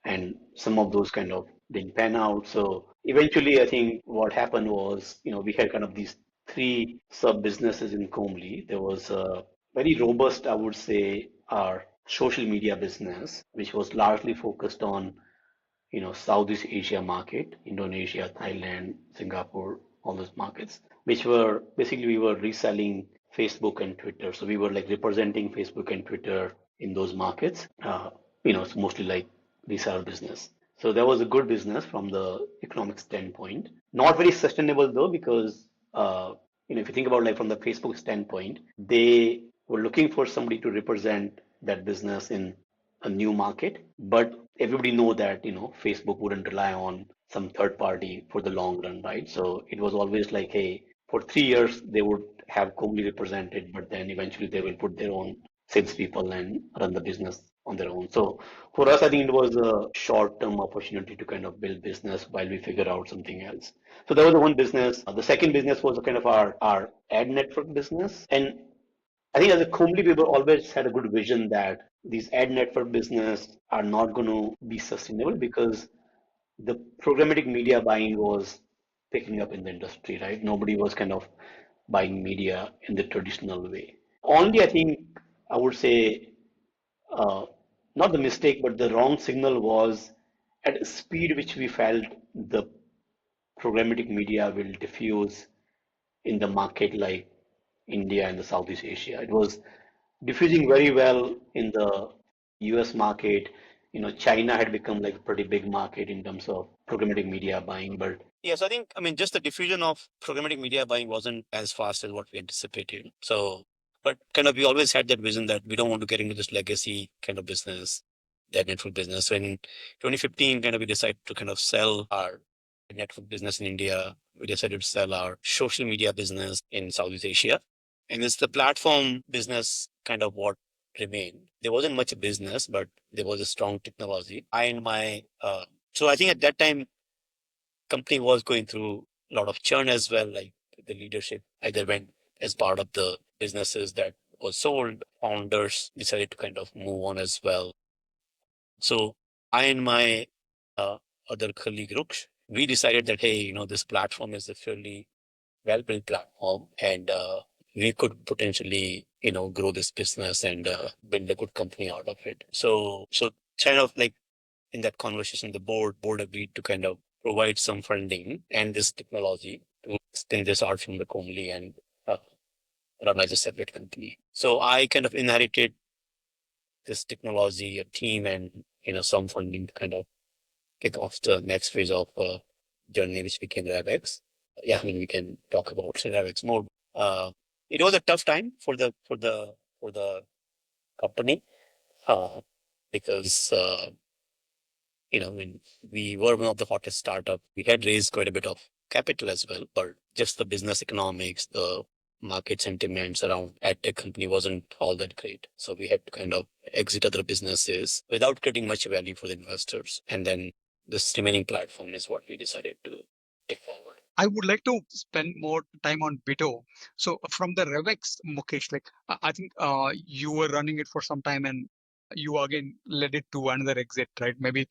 and some of those kind of didn't pan out. So eventually, I think what happened was we had kind of these three sub businesses in Comely. There was a very robust, I would say, our social media business, which was largely focused on, Southeast Asia market, Indonesia, Thailand, Singapore, all those markets, which were basically we were reselling Facebook and Twitter. So we were like representing Facebook and Twitter in those markets. It's mostly like reseller business. So that was a good business from the economic standpoint. Not very sustainable though, because if you think about like from the Facebook standpoint, they were looking for somebody to represent that business in a new market, but everybody know that Facebook wouldn't rely on some third party for the long run, right? So it was always like, hey, for 3 years they would have Komli represented, but then eventually they will put their own salespeople and run the business on their own. So for us, I think it was a short-term opportunity to kind of build business while we figure out something else. So that was the one business. The second business was kind of our ad network business. And I think as a Komli, we were always had a good vision that these ad network business are not going to be sustainable because the programmatic media buying was picking up in the industry, right? Nobody was kind of buying media in the traditional way. Only, I think, I would say, uh, not the mistake, but the wrong signal was at a speed which we felt the programmatic media will diffuse in the market like India and the Southeast Asia. It was diffusing very well in the US market. China had become like a pretty big market in terms of programmatic media buying, but Yes, I think, just the diffusion of programmatic media buying wasn't as fast as what we anticipated. So, but kind of we always had that vision that we don't want to get into this legacy kind of business, that network business. So in 2015, kind of we decided to kind of sell our network business in India. We decided to sell our social media business in Southeast Asia. And it's the platform business kind of what remained. There wasn't much business, but there was a strong technology. So I think at that time, company was going through a lot of churn as well. Like the leadership either went as part of the businesses that was sold, founders decided to kind of move on as well. So I and my uh, other colleague Ruksh, we decided that, hey, this platform is a fairly well-built platform, and we could potentially, grow this business and build a good company out of it. So kind of like in that conversation, the board agreed to kind of provide some funding and this technology to extend this out from the Comely and uh, run as a separate company. So I kind of inherited this technology, a team, and some funding to kind of kick off the next phase of journey, which became RevEx. Yeah, I mean we can talk about RevEx more. Uh, it was a tough time for the company uh, because when we were one of the hottest startup, we had raised quite a bit of capital as well, but just the business economics, the market sentiments around ad tech company wasn't all that great. So we had to kind of exit other businesses without creating much value for the investors. And then this remaining platform is what we decided to take forward. I would like to spend more time on Bito. So from the RevEx, Mukesh, like I think you were running it for some time and you again led it to another exit, right? Maybe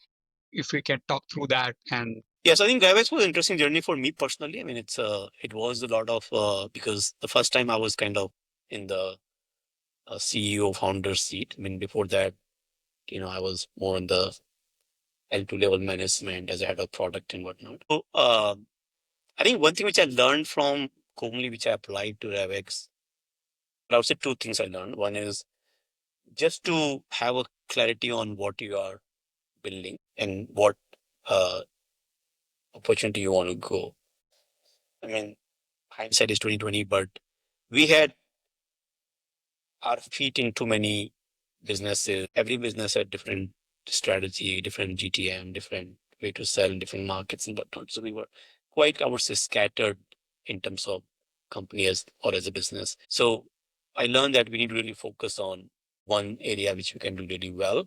if we can talk through that. And Yes, I think RevEx was an interesting journey for me personally. I mean, it was a lot of because the first time I was kind of in the a CEO founder seat. I mean, before that, I was more in the L2 level management as a head of product and whatnot. So, I think one thing which I learned from Komli, which I applied to RevEx, I would say two things I learned. One is just to have a clarity on what you are building and what uh, opportunity you want to go. I mean, hindsight is 2020, but we had our feet in too many businesses. Every business had different strategy, different GTM, different way to sell, different markets and whatnot. So we were quite, I would say, scattered in terms of company or as a business. So I learned that we need to really focus on one area which we can do really well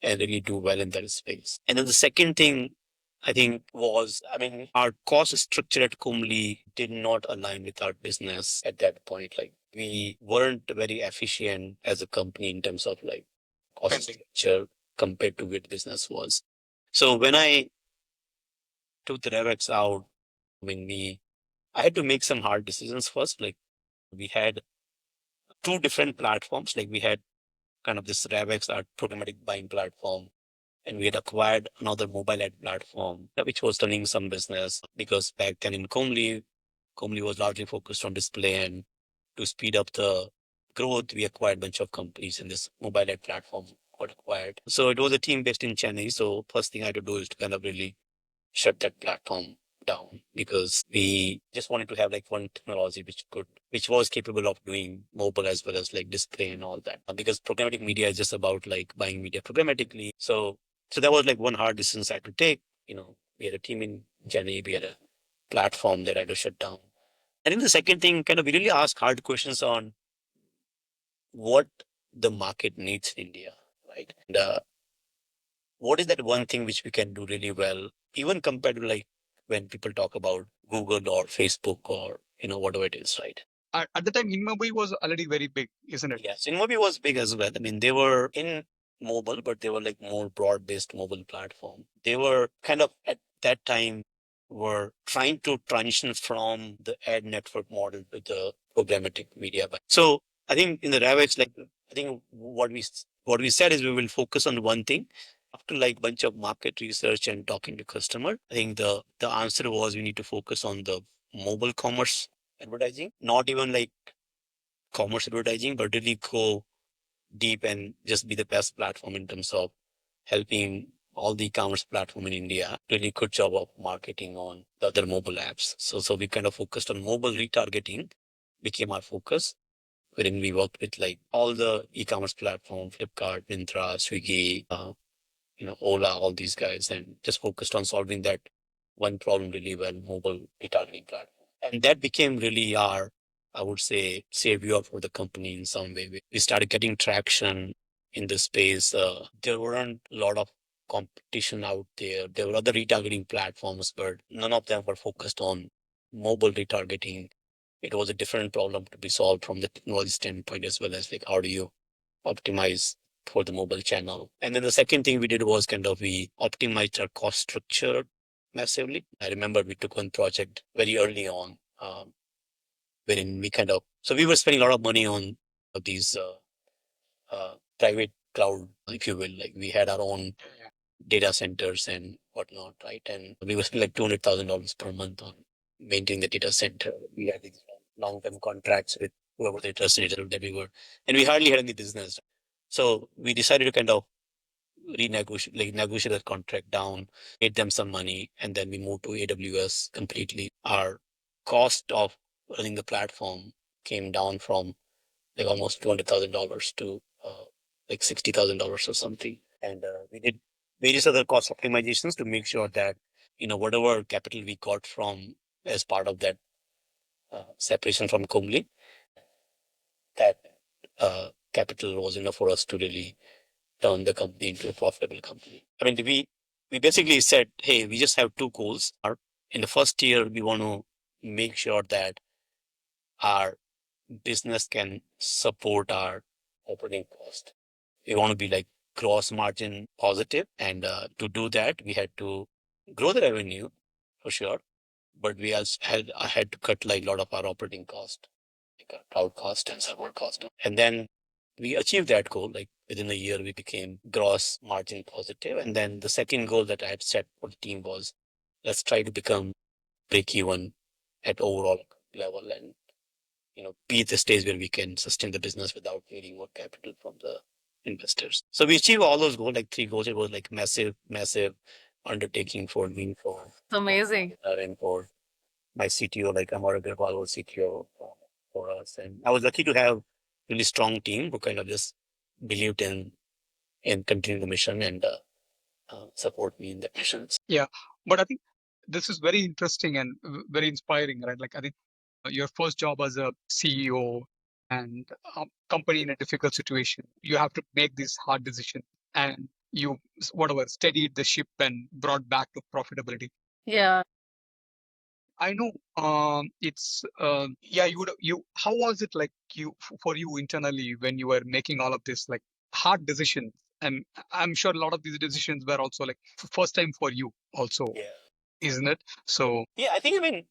and really do well in that space. And then the second thing I think was, I mean, our cost structure at Kumli did not align with our business at that point. Like we weren't very efficient as a company in terms of like cost structure compared to what business was. So when I took the RevEx out, I had to make some hard decisions first. Like we had two different platforms. Like we had kind of this RevEx, our programmatic buying platform, and we had acquired another mobile ad platform which was running some business because back then in Komli was largely focused on display, and to speed up the growth, we acquired a bunch of companies and this mobile ad platform got acquired. So it was a team based in Chennai. So first thing I had to do is to kind of really shut that platform down because we just wanted to have like one technology which was capable of doing mobile as well as like display and all that. Because programmatic media is just about like buying media programmatically. So that was like one hard decision I had to take. We had a team in Chennai, we had a platform that I had to shut down. I think the second thing, kind of, we really ask hard questions on what the market needs in India, right? And what is that one thing which we can do really well, even compared to like when people talk about Google or Facebook or whatever it is, right? At the time, InMobi was already very big, isn't it? Yes, InMobi was big as well. I mean, they were in mobile, but they were like more broad-based mobile platform. They were kind of at that time were trying to transition from the ad network model to the programmatic media. So I think in the RevEx, like I think what we said is we will focus on one thing. After like bunch of market research and talking to customer, I think the answer was we need to focus on the mobile commerce advertising, not even like commerce advertising, but really go deep and just be the best platform in terms of helping all the e-commerce platform in India really good job of marketing on the other mobile apps. So we kind of focused on mobile retargeting became our focus, wherein we worked with like all the e-commerce platform, Flipkart, Myntra, Swiggy, Ola, all these guys, and just focused on solving that one problem really well, mobile retargeting platform. And that became really our, I would say, savior for the company in some way. We started getting traction in the space. There weren't a lot of competition out there. There were other retargeting platforms, but none of them were focused on mobile retargeting. It was a different problem to be solved from the technology standpoint as well as like how do you optimize for the mobile channel. And then the second thing we did was kind of we optimized our cost structure massively. I remember we took one project very early on, wherein so we were spending a lot of money on these private cloud, if you will. Like we had our own data centers and whatnot, right? And we were spending like $200,000 per month on maintaining the data center. We had these long-term contracts with whoever the trusted that we were, and we hardly had any business. So we decided to kind of negotiate that contract down, paid them some money, and then we moved to AWS completely. Our cost of running the platform came down from like almost $200,000 to like $60,000 or something. And we did various other cost optimizations to make sure that, whatever capital we got from as part of that separation from Kumli, that capital was enough for us to really turn the company into a profitable company. I mean, we basically said, hey, we just have two goals. In the first year, we want to make sure that our business can support our operating cost. We want to be like gross margin positive, and to do that, we had to grow the revenue for sure, but we also had to cut like a lot of our operating cost, like our cloud cost and server cost, and then we achieved that goal. Like within a year, we became gross margin positive. And then the second goal that I had set for the team was, let's try to become break even at overall level and be at the stage where we can sustain the business without needing more capital from the investors. So we achieved all those goals, like three goals. It was like massive undertaking for me, It's amazing. and for my CTO, like Amar Agarwal was CTO for us. And I was lucky to have really strong team who kind of just believed in continuing the mission and support me in the missions. Yeah, but I think this is very interesting and very inspiring, right? Like I think your first job as a CEO and company in a difficult situation, you have to make these hard decisions, and you whatever steadied the ship and brought back to profitability. Yeah. I know it's yeah, you how was it like for you internally when you were making all of this like hard decisions? And I'm sure a lot of these decisions were also like first time for you also, Yeah. isn't it? So Yeah, I mean,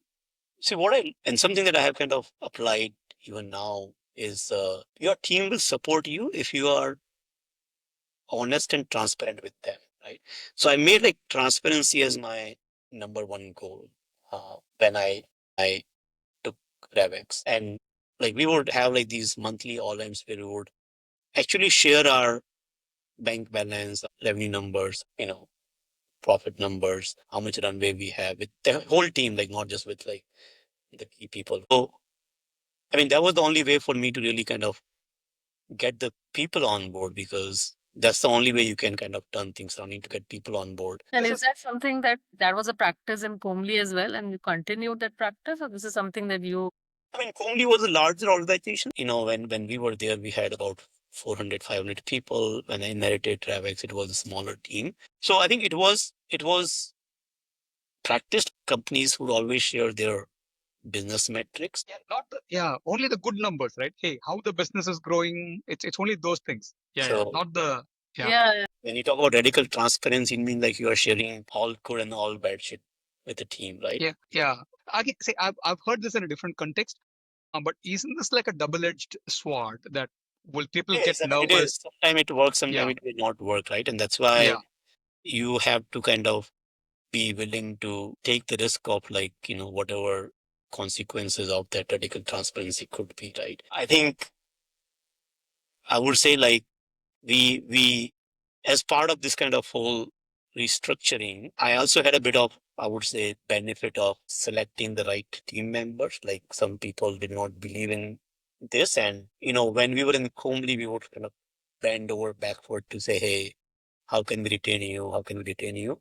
see and something that I have kind of applied even now is your team will support you if you are honest and transparent with them, right? So I made like transparency as my number one goal when I took RevEx, and like we would have like these monthly all ins where we would actually share our bank balance, revenue numbers, profit numbers, how much runway we have with the whole team, like not just with like the key people. So I mean, that was the only way for me to really kind of get the people on board, because that's the only way you can kind of turn things around. You need to get people on board. And is that something that was a practice in Komli as well, and you continued that practice, or this is something that you? I mean, Komli was a larger organization. When we were there, we had about 400, 500 people. When I inherited Travex, it was a smaller team. So I think it was practiced. Companies would always share their business metrics. yeah, not only the good numbers, right? Hey, how the business is growing. It's only those things. Yeah, So not the yeah. Yeah. when you talk about radical transparency, it means like you are sharing all good and all bad shit with the team, right? Yeah. Again, say I've heard this in a different context, but isn't this like a double-edged sword that will people get Yes, I mean, it nervous? is. Sometimes it works, Yeah, sometimes it will not work, right? And that's why yeah, you have to kind of be willing to take the risk of like, whatever consequences of that radical transparency could be, right? I think I would say like we as part of this kind of whole restructuring, I also had a bit of, I would say, benefit of selecting the right team members. Like some people did not believe in this. And, when we were in Komli, we would kind of bend over backward to say, hey, how can we retain you? How can we retain you?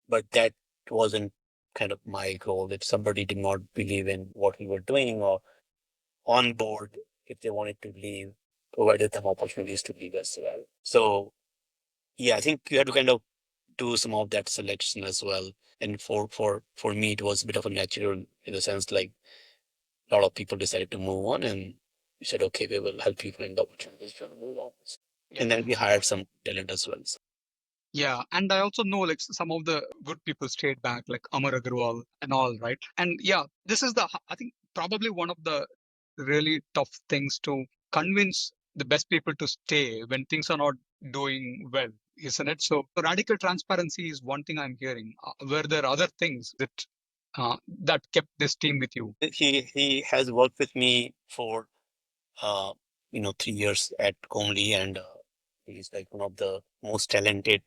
But that wasn't kind of my goal. If somebody did not believe in what we were doing or on board, if they wanted to leave, provided them opportunities to leave as well. So yeah, I think you have to kind of do some of that selection as well. And for me, it was a bit of a natural in the sense like a lot of people decided to move on, and we said, okay, we will help people in the opportunities to move on. And then we hired some talent as well. yeah. And I also know like some of the good people stayed back, like Amar Agarwal and all, right? And yeah, this is I think probably one of the really tough things to convince the best people to stay when things are not doing well, isn't it? So radical transparency is one thing I'm hearing. Were there other things that kept this team with you? He has worked with me for 3 years at Komli, and he's like one of the most talented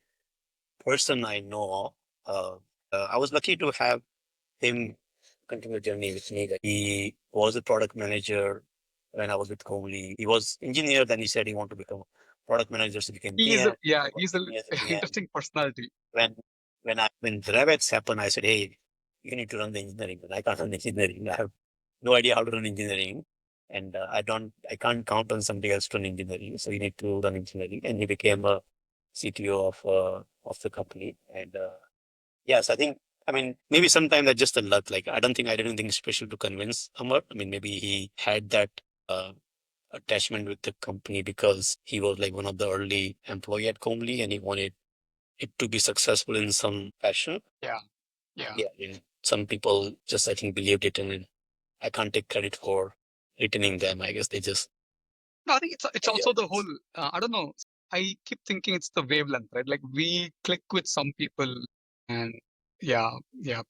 person I know of. I was lucky to have him continue the journey with me. Like, he was a product manager when I was with Kohli. He was engineer, then he said he wanted to become product manager, so he became PM. He's a Yes, at the end. interesting personality. When when the RevEx happened, I said, hey, you need to run the engineering. I can't run engineering. I have no idea how to run engineering. And I can't count on somebody else to run engineering. So you need to run engineering. And he became a CTO of the company. And yes, I mean, maybe sometimes that's just a luck. Like, I don't think I did anything special to convince Amar. I mean, maybe he had that uh, attachment with the company because he was like one of the early employee at Comly, and he wanted it to be successful in some fashion. Yeah, yeah. Yeah. And some people just, I think, believed it, and I can't take credit for retaining them. I guess they just No, I think it's also the whole. I don't know. I keep thinking it's the wavelength, right? Like we click with some people, and yeah,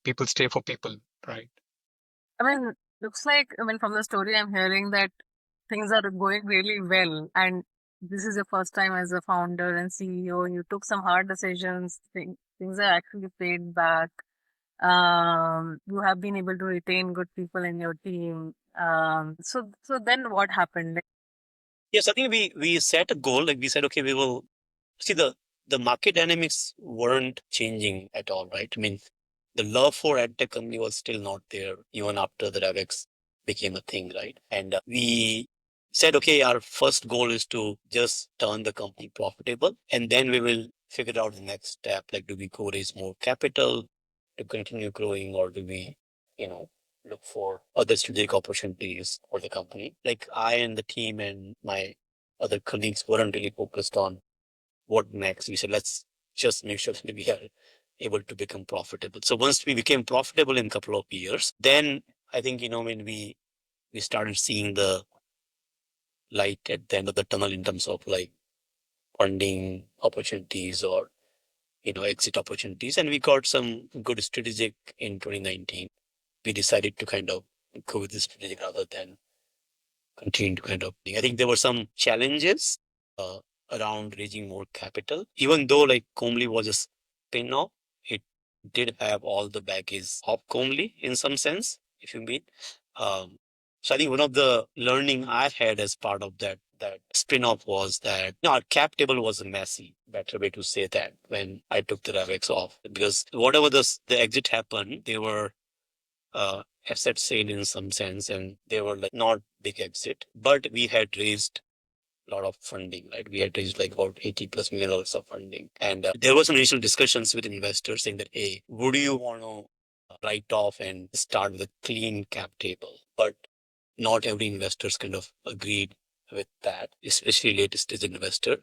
people stay for people, right? I mean, looks like, I mean, from the story I'm hearing that things are going really well. And this is your first time as a founder and CEO. You took some hard decisions. Things are actually paid back. You have been able to retain good people in your team. So then what happened? Like, Yes, I think we set a goal. Like we said, okay, we will see the market dynamics weren't changing at all, right? I mean, the love for edtech company was still not there even after the RevEx became a thing, right? And we said, okay, our first goal is to just turn the company profitable, and then we will figure out the next step. Like, do we go raise more capital to continue growing, or do we, you know, look for other strategic opportunities for the company? Like I and the team and my other colleagues weren't really focused on what next. We said, let's just make sure that we are able to become profitable. So once we became profitable in a couple of years, then I think, when we started seeing the light at the end of the tunnel in terms of like funding opportunities or, exit opportunities. And we got some good strategic in 2019. We decided to kind of go with this strategic rather than continue to kind of, I think there were some challenges uh, around raising more capital, even though like Komli was a spin-off, it did have all the baggage of Komli in some sense, if you mean. Um, so I think one of the learning I had as part of that spin-off was that our cap table was messy, better way to say that, when I took the RevEx off, because whatever the exit happened, they were asset sale in some sense, and they were like not big exit, but we had raised a lot of funding, right? We had raised like about $80+ million of funding, and there was some initial discussions with investors saying that, hey, would you want to write off and start with a clean cap table? But not every investors kind of agreed with that, especially latest stage investor.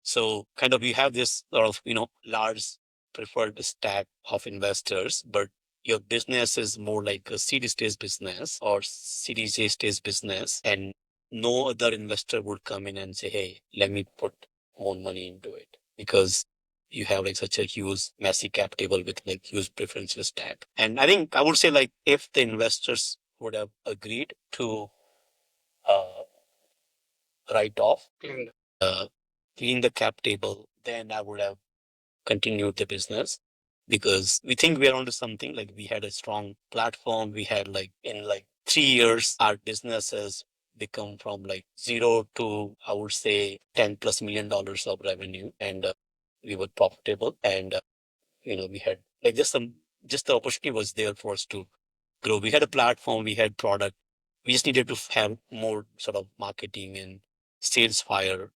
So kind of you have this sort of, large preferred stack of investors, but your business is more like a seed stage business or Series A stage business, and no other investor would come in and say, hey, let me put more money into it, because you have like such a huge messy cap table with like huge preferential stack. And I think I would say, like, if the investors would have agreed to uh, write off, uh, clean the cap table, then I would have continued the business, because we think we are onto something. Like, we had a strong platform. We had like in like 3 years, our business has become from like zero to, I would say, $10+ million of revenue, and we were profitable. And we had like just the opportunity was there for us to grow. We had a platform, we had product. We just needed to have more sort of marketing and sales power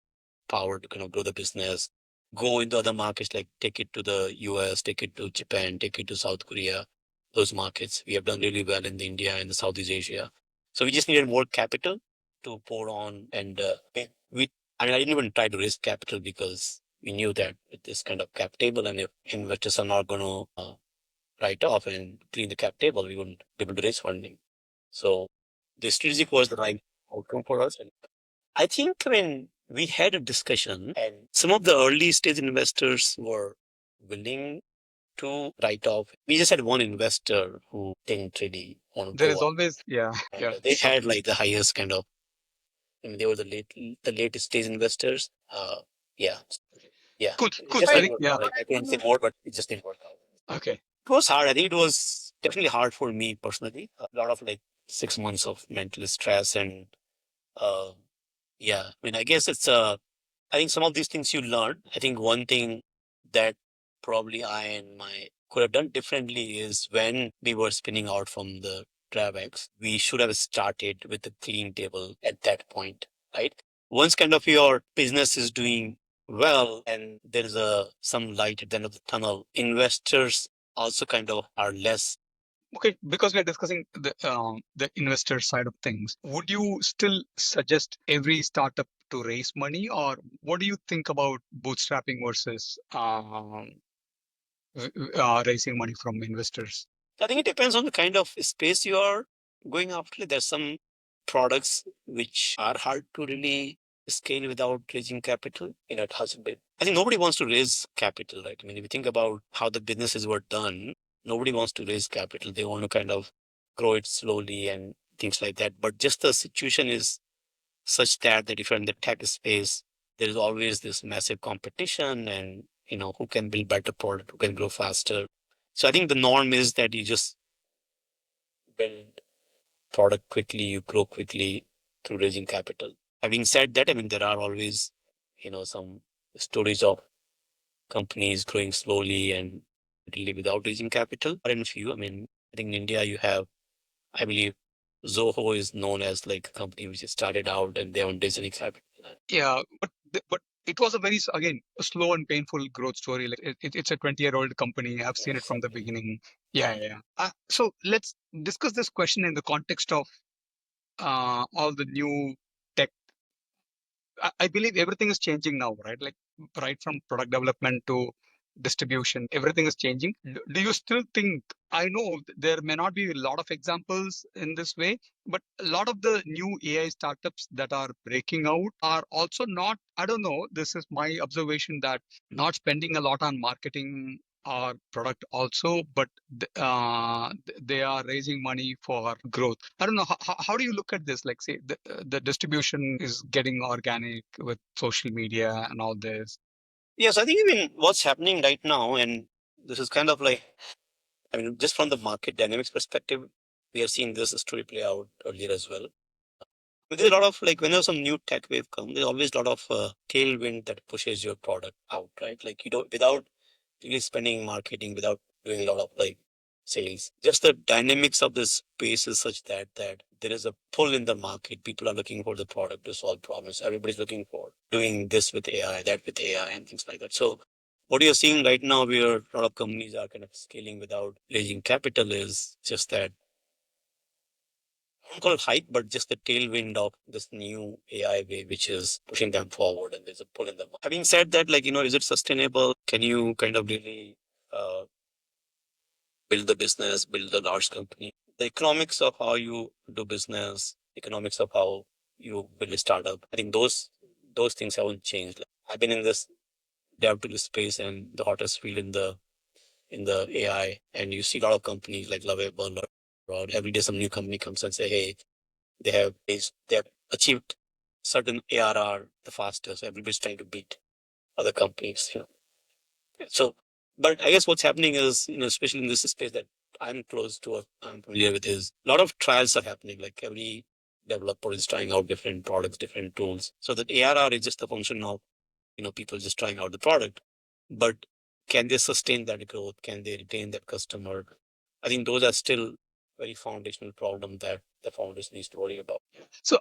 to kind of grow the business, go into other markets, like take it to the US, take it to Japan, take it to South Korea, those markets. We have done really well in the India and the Southeast Asia. So we just needed more capital to pour on. And I mean, I didn't even try to raise capital, because we knew that with this kind of cap table, and if investors are not going to write off and clean the cap table, we wouldn't be able to raise funding. So the strategic was the right outcome for us. And I think when we had a discussion, and some of the early stage investors were willing to write off. We just had one investor who didn't really want to There go is up. always, yeah, And yeah. they had like the highest kind of, I mean, they were the latest stage investors. Yeah. Yeah. Cool, It cool. just I didn't think, work yeah. out. Like, I couldn't say more, but it just didn't work out. Okay. It was hard. I think it was definitely hard for me personally. A lot of like 6 months of mental stress, and uh, yeah, I mean, I guess I think some of these things you learn. I think one thing that probably I and my could have done differently is, when we were spinning out from the DravX, we should have started with a clean table at that point, right? Once kind of your business is doing well and there is some light at the end of the tunnel, investors also kind of are less. Okay, because we are discussing the investor side of things, would you still suggest every startup to raise money, or what do you think about bootstrapping versus raising money from investors? I think it depends on the kind of space you are going after. There's some products which are hard to really scale without raising capital? It hasn't been. I think nobody wants to raise capital, right? If you think about how the businesses were done, nobody wants to raise capital. They want to kind of grow it slowly and things like that. But just the situation is such that if you're in the tech space, there is always this massive competition and, who can build better product, who can grow faster. So I think the norm is that you just build product quickly, you grow quickly through raising capital. Having said that, there are always, some stories of companies growing slowly and really without raising capital. Or in few, I think in India you have, I believe, Zoho is known as like a company which started out and they haven't raised any capital. Yeah, but it was a very again a slow and painful growth story. Like it's a 20-year-old company. I've seen it from the beginning. Yeah, yeah. Yeah. So let's discuss this question in the context of all the new tech. I believe everything is changing now, right? Like right from product development to distribution, everything is changing. Do you still think? I know there may not be a lot of examples in this way, but a lot of the new AI startups that are breaking out are also not, I don't know, this is my observation that not spending a lot on marketing or product also, but they are raising money for growth. I don't know. How do you look at this? Like, say, the distribution is getting organic with social media and all this. Yes, I think even what's happening right now, and this is kind of like, just from the market dynamics perspective, we have seen this story play out earlier as well. But there's a lot of like whenever some new tech wave comes, there's always a lot of tailwind that pushes your product out, right? Like you don't without really spending marketing, without doing a lot of like sales. Just the dynamics of this space is such that there is a pull in the market. People are looking for the product to solve problems. Everybody's looking for doing this with AI, that with AI, and things like that. So what you're seeing right now, where a lot of companies are kind of scaling without raising capital, is just that I won't call it hype, but just the tailwind of this new AI wave, which is pushing them forward, and there's a pull in them. Having said that, like, is it sustainable? Can you kind of really uh, build the business, build a large company? The economics of how you do business, economics of how you build a startup, I think those things haven't changed. Like, I've been in this dev to this space and the hottest field in the AI, and you see a lot of companies like Lovable or every day some new company comes and say, hey, they have achieved certain ARR the fastest. Everybody's trying to beat other companies. So, but I guess what's happening is, especially in this space that I'm close to, I'm familiar with, is a lot of trials are happening. Like every developer is trying out different products, different tools. So that ARR is just a function of, people just trying out the product. But can they sustain that growth? Can they retain that customer? I think those are still very foundational problem that the founders needs to worry about. So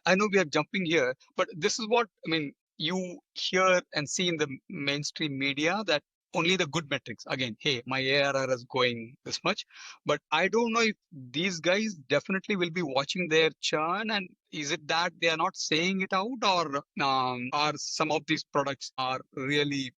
I know we are jumping here, but this is what I mean. You hear and see in the mainstream media that only the good metrics. Again, hey, my ARR is going this much, but I don't know if these guys definitely will be watching their churn. And is it that they are not saying it out, or are some of these products are really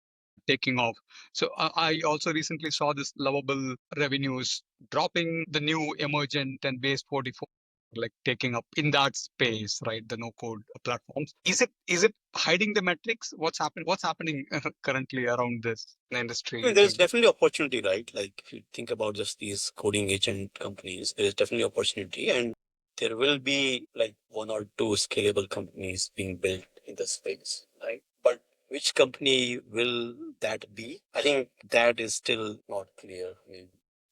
taking off? So I also recently saw this Lovable revenues dropping, the new emergent and base 44 like taking up in that space, right? The no code platforms. Is it hiding the metrics? What's happening currently around this industry? There's definitely opportunity, right? Like if you think about just these coding agent companies, there's definitely opportunity, and there will be like one or two scalable companies being built in the space, right? But which company will that be? I think that is still not clear.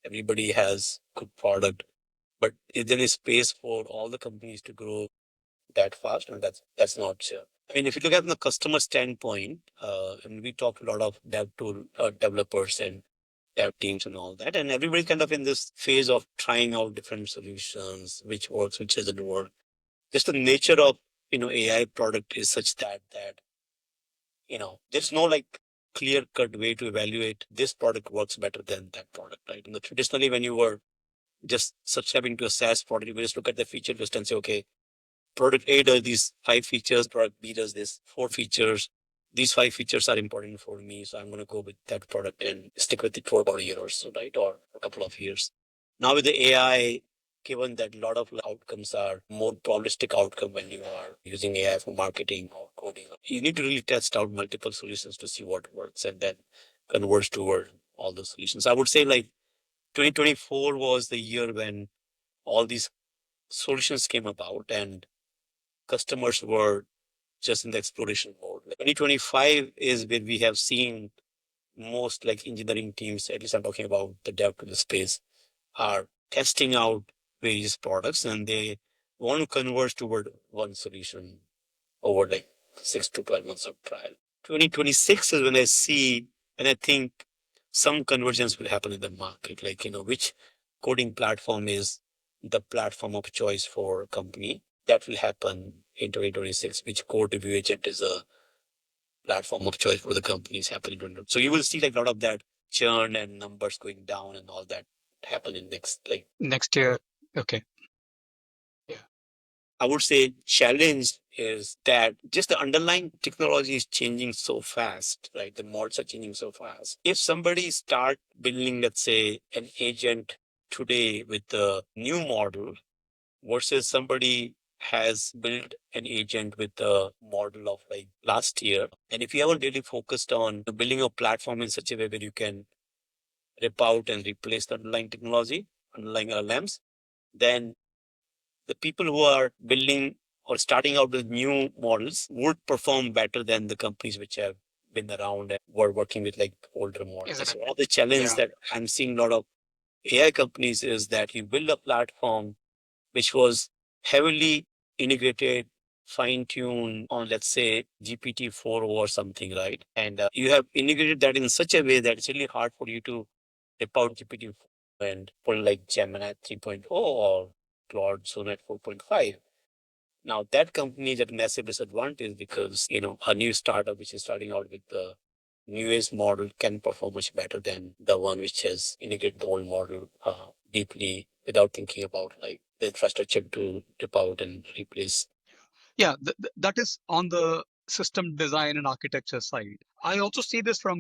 Everybody has good product, but is there any space for all the companies to grow that fast? And that's not sure. If you look at from the customer standpoint, and we talk to a lot of dev tool developers and dev teams and all that, and everybody's kind of in this phase of trying out different solutions, which works, which doesn't work. Just the nature of AI product is such that there's no like clear cut way to evaluate this product works better than that product, right? Traditionally, when you were just subscribing to a SaaS product, you just look at the feature list and say, okay, product A does these 5 features, product B does this 4 features. These 5 features are important for me, so I'm going to go with that product and stick with it for about a year or so, right? Or a couple of years. Now with the AI, given that a lot of outcomes are more probabilistic outcome when you are using AI for marketing or coding. You need to really test out multiple solutions to see what works and then converge toward all the solutions. I would say like 2024 was the year when all these solutions came about and customers were just in the exploration mode. Like 2025 is where we have seen most like engineering teams, at least I'm talking about the dev to the space, are testing out various products and they want to converge toward one solution over like 6 to 12 months of trial. 2026 is when I see and I think some convergence will happen in the market, like, which coding platform is the platform of choice for a company. That will happen in 2026, which code review agent is a platform of choice for the companies happening. So you will see like a lot of that churn and numbers going down and all that happen in next year. Okay. Yeah. I would say challenge is that just the underlying technology is changing so fast, right? The mods are changing so fast. If somebody start building, let's say, an agent today with the new model versus somebody has built an agent with the model of like last year. And if you haven't really focused on building a platform in such a way where you can rip out and replace the underlying technology, underlying LLMs, then the people who are building or starting out with new models would perform better than the companies which have been around and were working with like older models. Isn't it? So one of the challenge Yeah. that I'm seeing a lot of AI companies is that you build a platform which was heavily integrated, fine tuned on, let's say, GPT-4 or something, right? And you have integrated that in such a way that it's really hard for you to rip out GPT-4 and pull like Gemini 3.0 or Claude Sonnet 4.5. Now that company is at a massive disadvantage because, a new startup which is starting out with the newest model can perform much better than the one which has integrated the old model deeply without thinking about like the infrastructure to rip out and replace. Yeah, that is on the system design and architecture side. I also see this from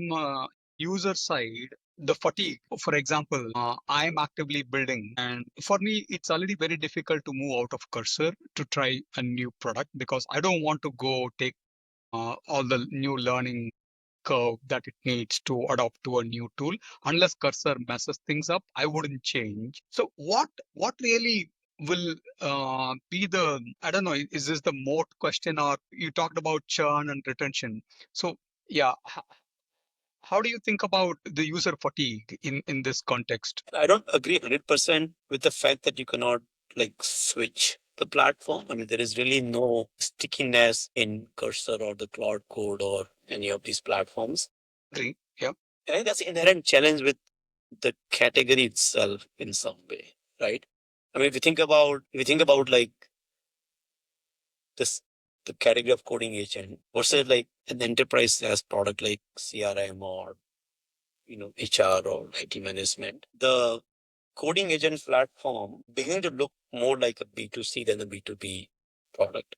user side, the fatigue. For example, I'm actively building, and for me, it's already very difficult to move out of Cursor to try a new product because I don't want to go take all the new learning curve that it needs to adopt to a new tool. Unless Cursor messes things up, I wouldn't change. So what really will be the, I don't know, is this the moat question, or you talked about churn and retention? So yeah, how do you think about the user fatigue in this context? I don't agree 100% with the fact that you cannot like switch the platform. I mean, there is really no stickiness in Cursor or the Cloud Code or any of these platforms. Agree. Yeah. I think that's the inherent challenge with the category itself in some way, right? I mean, if you think about like this, the category of coding agent versus like an enterprise SaaS product like CRM or HR or IT management, the coding agent platform beginning to look more like a B2C than a B2B product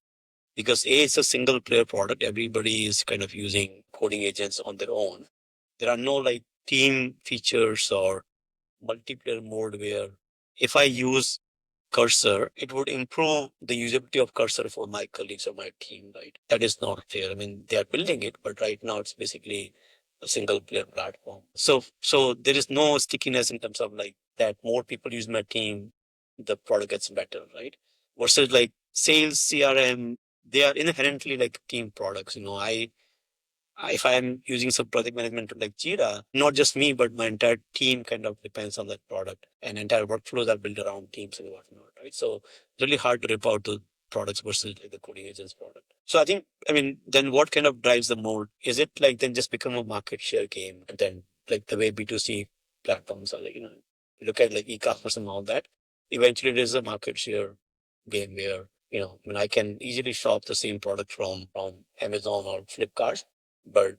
because it's a single player product. Everybody is kind of using coding agents on their own. There are no like team features or multiplayer mode where if I use Cursor, it would improve the usability of Cursor for my colleagues or my team, right? That is not fair. I mean, they are building it, but right now it's basically a single player platform. So there is no stickiness in terms of like that more people use my team, the product gets better, right? Versus like sales, CRM, they are inherently like team products. If I'm using some project management tool like Jira, not just me, but my entire team kind of depends on that product and entire workflows are built around teams and whatnot, right? So it's really hard to rip out the products versus like the coding agents product. So I mean, then what kind of drives the mode? Is it like then just become a market share game and then like the way B2C platforms are like, look at like e-commerce and all that. Eventually it is a market share game where, I mean, I can easily shop the same product from Amazon or Flipkart, but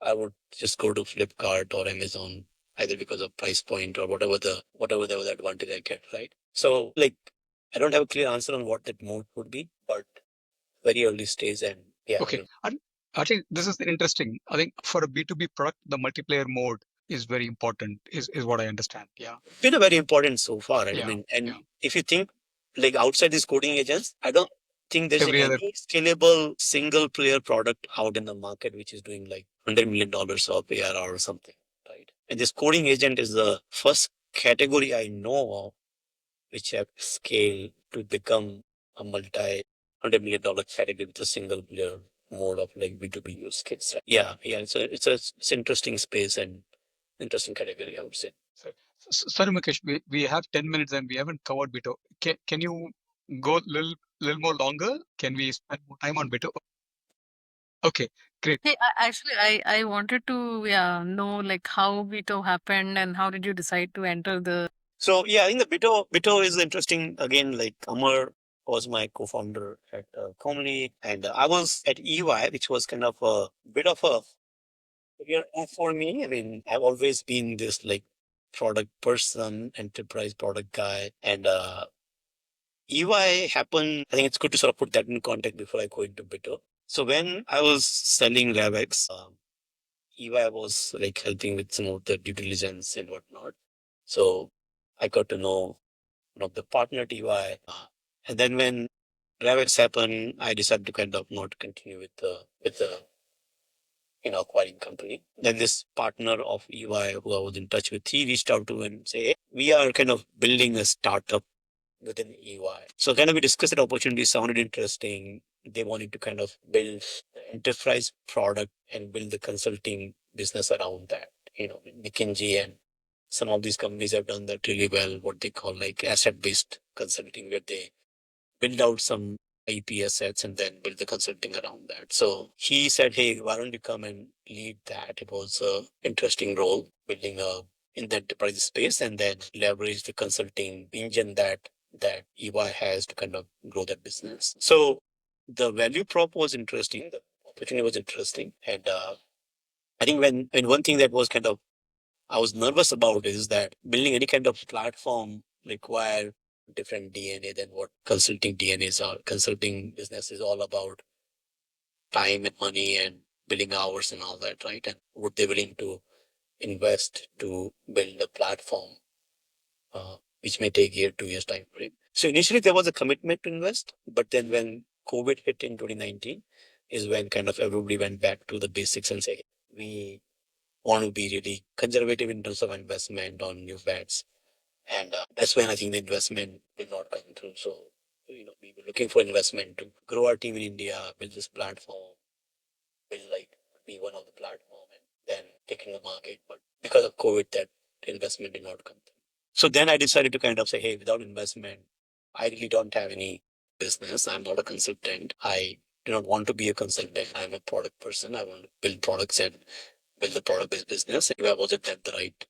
I would just go to Flipkart or Amazon either because of price point or whatever the other advantage I get, right? So like I don't have a clear answer on what that mode would be, but very early stage and yeah, Okay. I think this is interesting. I think for a B2B product, the multiplayer mode is very important, is what I understand. Yeah. Been a very important so far, right? I Yeah. mean, and Yeah. if you think like outside these coding agents, I don't think there's Every other. any scalable single player product out in the market which is doing like $100 million of ARR or something, right? And this coding agent is the first category I know of which have scale to become a multi $100 million category with a single player mode of like B2B use case. Right? Yeah, yeah, it's interesting space and interesting category, I would say. Sorry, Mukesh, we have 10 minutes and we haven't covered Bito. Can you go little more longer? Can we spend more time on Bito? Okay, great. Hey, actually, I wanted to know like how Vito happened and how did you decide to enter the. So yeah, I think the Bito is interesting. Again, like Amar was my co-founder at Komli, and I was at EY, which was kind of a bit of a career move for me. I mean, I've always been this like product person, enterprise product guy, and EY happened. I think it's good to sort of put that in context before I go into Bito. So when I was selling RevEx, EY was like helping with some of the due diligence and whatnot. So I got to know one of the partner at EY. And then when RevEx happened, I decided to kind of not continue with the acquiring company. Then this partner of EY who I was in touch with, he reached out to and say, hey, we are kind of building a startup within EY. So kind of we discussed that opportunity, sounded interesting. They wanted to kind of build the enterprise product and build the consulting business around that. McKinsey and some of these companies have done that really well, what they call like asset-based consulting, where they build out some IP assets and then build the consulting around that. So he said, hey, why don't you come and lead that? It was an interesting role, building in the enterprise space and then leverage the consulting engine that EY has to kind of grow that business. So the value prop was interesting. The opportunity was interesting. And I think when one thing that was kind of I was nervous about is that building any kind of platform require different DNA than what consulting DNAs are. Consulting business is all about time and money and billing hours and all that, right? And would they willing to invest to build a platform, which may take a year, 2 years time frame. So initially there was a commitment to invest, but then when COVID hit in 2019 is when kind of everybody went back to the basics and say, we want to be really conservative in terms of investment on new bets. And that's when I think the investment did not come through. So, we were looking for investment to grow our team in India, build this platform, build like be one of the platform and then taking the market. But because of COVID, that investment did not come through. So then I decided to kind of say, hey, without investment, I really don't have any business. I'm not a consultant. I do not want to be a consultant. I'm a product person. I want to build products and build the product-based business. And I wasn't at the right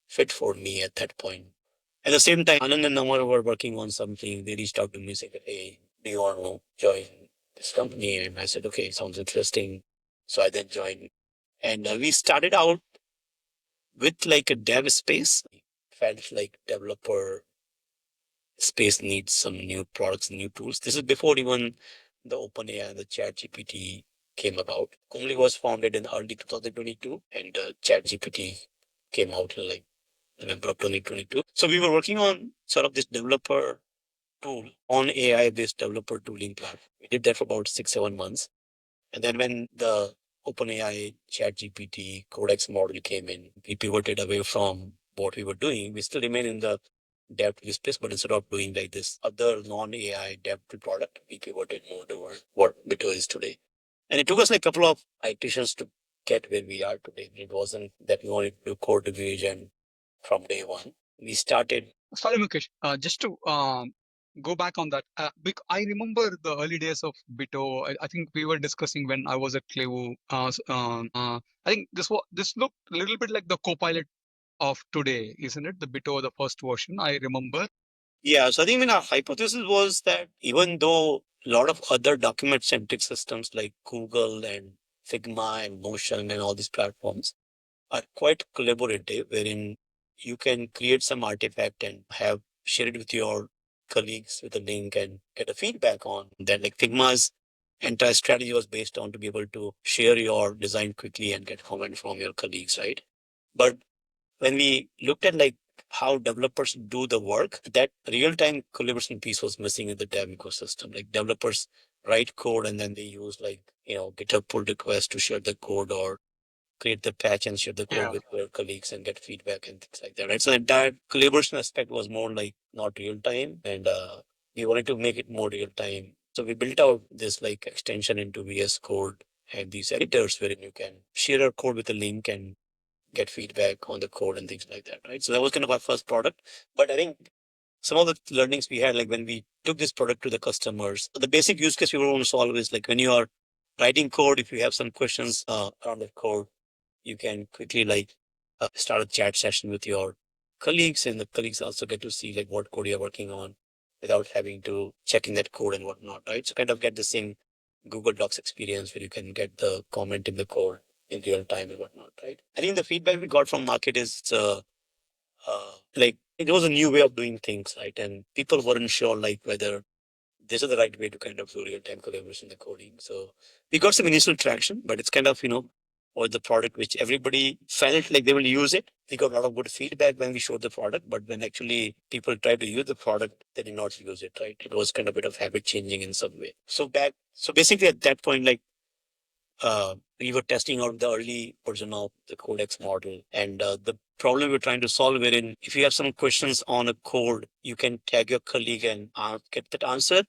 fit for me at that point. At the same time, Anand and Amar were working on something. They reached out to me saying, hey, do you want to join this company? And I said, okay, sounds interesting. So I then joined. And we started out with like a dev space. Felt like developer space needs some new products, new tools. This is before even the OpenAI and the ChatGPT came about. Komli was founded in early 2022 and ChatGPT came out in like November of 2022. So we were working on sort of this developer tool on AI based developer tooling platform. We did that for about 6, 7 months. And then when the OpenAI ChatGPT Codex model came in, we pivoted away from what we were doing. We still remain in the dev tool space, but instead of doing like this other non-AI dev tool product, we pivoted more toward what Bito is today. And it took us like a couple of iterations to get where we are today. It wasn't that we wanted to do code division from day one. We started. Sorry, Mukesh. Just to go back on that, I remember the early days of Bito. I think we were discussing when I was at Clevo. I think this looked a little bit like the Copilot of today, isn't it? The Bito, the first version. I remember. Yeah, so I think our hypothesis was that even though a lot of other document centric systems like Google and Figma and Notion and all these platforms are quite collaborative, wherein you can create some artifact and have share it with your colleagues with a link and get a feedback on that. Like Figma's entire strategy was based on to be able to share your design quickly and get comment from your colleagues, right? But when we looked at like how developers do the work, that real-time collaboration piece was missing in the dev ecosystem. Like developers write code and then they use like, GitHub pull request to share the code or create the patch and share the code Yeah. with your colleagues and get feedback and things like that. Right. So the entire collaboration aspect was more like not real time, and we wanted to make it more real time. So we built out this like extension into VS Code and these editors wherein you can share your code with a link and get feedback on the code and things like that. Right. So that was kind of our first product. But I think some of the learnings we had, like when we took this product to the customers, the basic use case we want to solve is like when you are writing code, if you have some questions around the code, you can quickly like start a chat session with your colleagues, and the colleagues also get to see like what code you're working on without having to check in that code and whatnot, right? So kind of get the same Google Docs experience where you can get the comment in the code in real time and whatnot, right? I think the feedback we got from market is like it was a new way of doing things, right? And people weren't sure like whether this is the right way to kind of do real time collaboration in the coding. So we got some initial traction, but it's kind of, or the product which everybody felt like they will use it. We got a lot of good feedback when we showed the product, but when actually people tried to use the product, they did not use it, right? It was kind of a bit of habit changing in some way. So basically at that point, like we were testing out the early version of the codex model, and the problem we're trying to solve wherein if you have some questions on a code, you can tag your colleague and get that answer.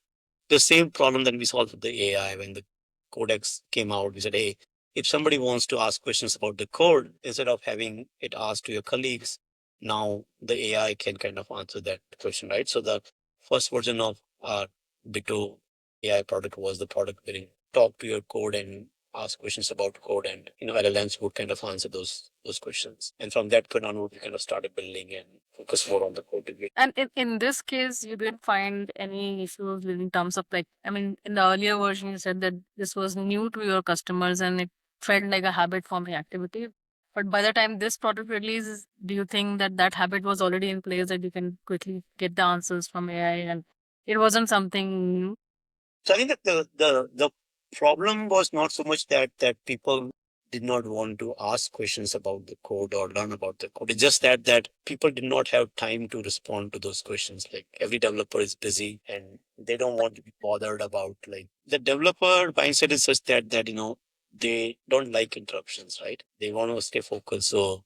The same problem that we solved with the AI when the codex came out. We said, hey, if somebody wants to ask questions about the code, instead of having it asked to your colleagues, now the AI can kind of answer that question, right? So the first version of our Bito AI product was the product where you talk to your code and ask questions about code, and LLMs would kind of answer those questions. And from that point onward, we kind of started building and focus more on the code review. And in this case, you didn't find any issues in terms of like, I mean, in the earlier version, you said that this was new to your customers and it felt like a habit forming activity. But by the time this product releases, do you think that that habit was already in place that you can quickly get the answers from AI and it wasn't something new? So I think that the problem was not so much that people did not want to ask questions about the code or learn about the code. It's just that people did not have time to respond to those questions. Like every developer is busy and they don't want to be bothered about like the developer mindset is such that they don't like interruptions, right? They want to stay focused. So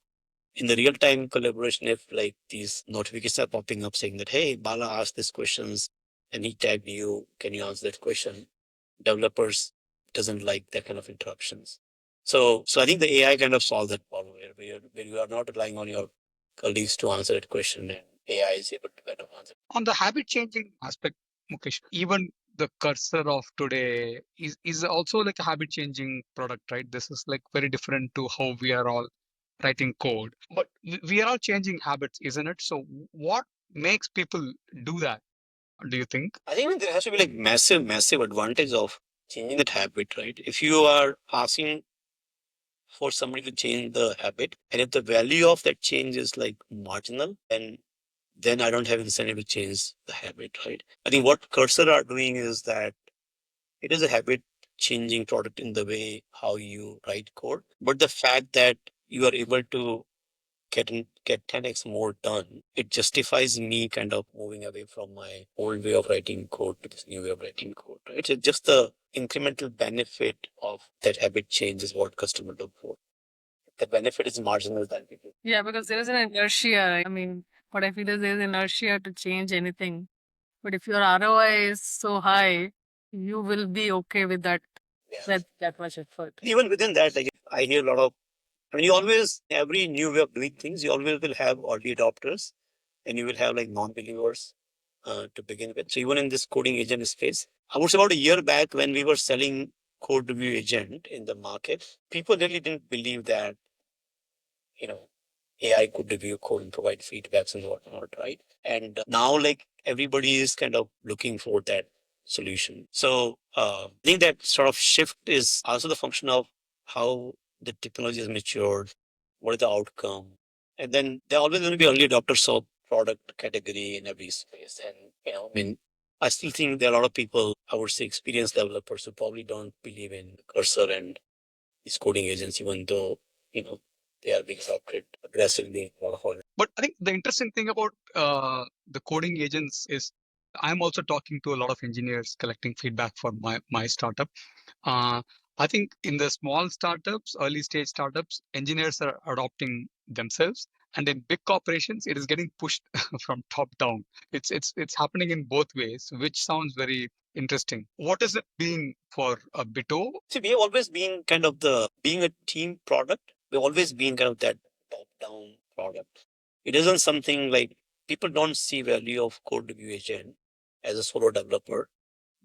in the real time collaboration, if like these notifications are popping up saying that, hey, Bala asked these questions and he tagged you, can you answer that question? Developers doesn't like that kind of interruptions. So I think the AI kind of solved that problem where you are not relying on your colleagues to answer that question, and AI is able to kind of answer. On the habit changing aspect, Mukesh, even the cursor of today is also like a habit changing product, right? This is like very different to how we are all writing code, but we are all changing habits, isn't it? So what makes people do that, do you think? I think there has to be like massive advantage of changing that habit, right? If you are asking for somebody to change the habit, and if the value of that change is like marginal, then I don't have incentive to change the habit, right? I think what Cursor are doing is that it is a habit changing product in the way how you write code. But the fact that you are able to get 10x more done, it justifies me kind of moving away from my old way of writing code to this new way of writing code, right? So just the incremental benefit of that habit change is what customers look for. The benefit is marginal than people. Yeah, because there is an inertia. I mean, what I feel is there's inertia to change anything. But if your ROI is so high, you will be okay with that Yeah. that much effort. Even within that, like I hear a lot of, I mean, you always, every new way of doing things, you always will have early adopters and you will have like non-believers to begin with. So even in this coding agent space, I was about a year back when we were selling code review agent in the market, people really didn't believe that, you know, AI could review code and provide feedbacks and whatnot, right? And now like everybody is kind of looking for that solution. So I think that sort of shift is also the function of how the technology has matured, what is the outcome, and then there are always going to be early adopters of product category in every space. And I mean, I still think there are a lot of people, I would say, experienced developers who probably don't believe in Cursor and these coding agents, even though you know they are being adopted aggressively. But I think the interesting thing about the coding agents is I'm also talking to a lot of engineers collecting feedback for my startup. Uh, I think in the small startups, early stage startups, engineers are adopting themselves, and in big corporations, it is getting pushed from top down. It's happening in both ways, which sounds very interesting. What has it been for a Bito? See, we have always been kind of being a team product. We've always been kind of that top-down product. It isn't something like people don't see value of code review agent as a solo developer.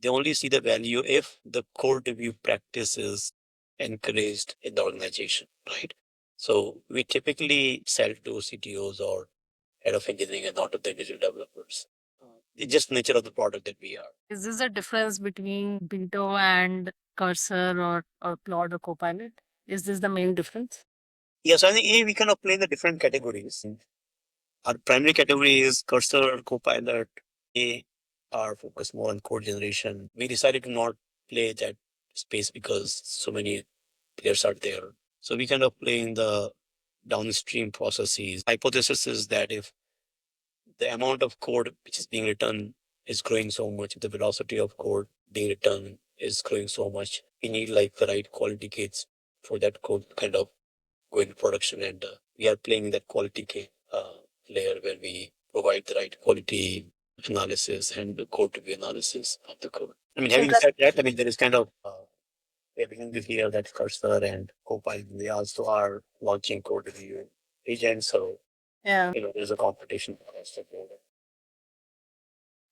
They only see the value if the code review practice is encouraged in the organization, right? So we typically sell to CTOs or head of engineering and not to the individual developers. It's just nature of the product that we are. Is this a difference between Bito and Cursor or Claude or Copilot? Is this the main difference? Yes, I think we kind of play in the different categories. Our primary category is Cursor, Copilot. They are focused more on code generation. We decided to not play that space because so many players are there. So we kind of play in the downstream processes. Hypothesis is that if the amount of code which is being written is growing so much, if the velocity of code being written is growing so much, we need like the right quality gates for that code to kind of go into production. And we are playing that quality gate layer where we provide the right quality analysis and the code review analysis of the code. I mean, having said that, I mean, there is kind of we're beginning to hear that Cursor and Copilot, they also are launching code review agents. So, Yeah. there's a competition across the board.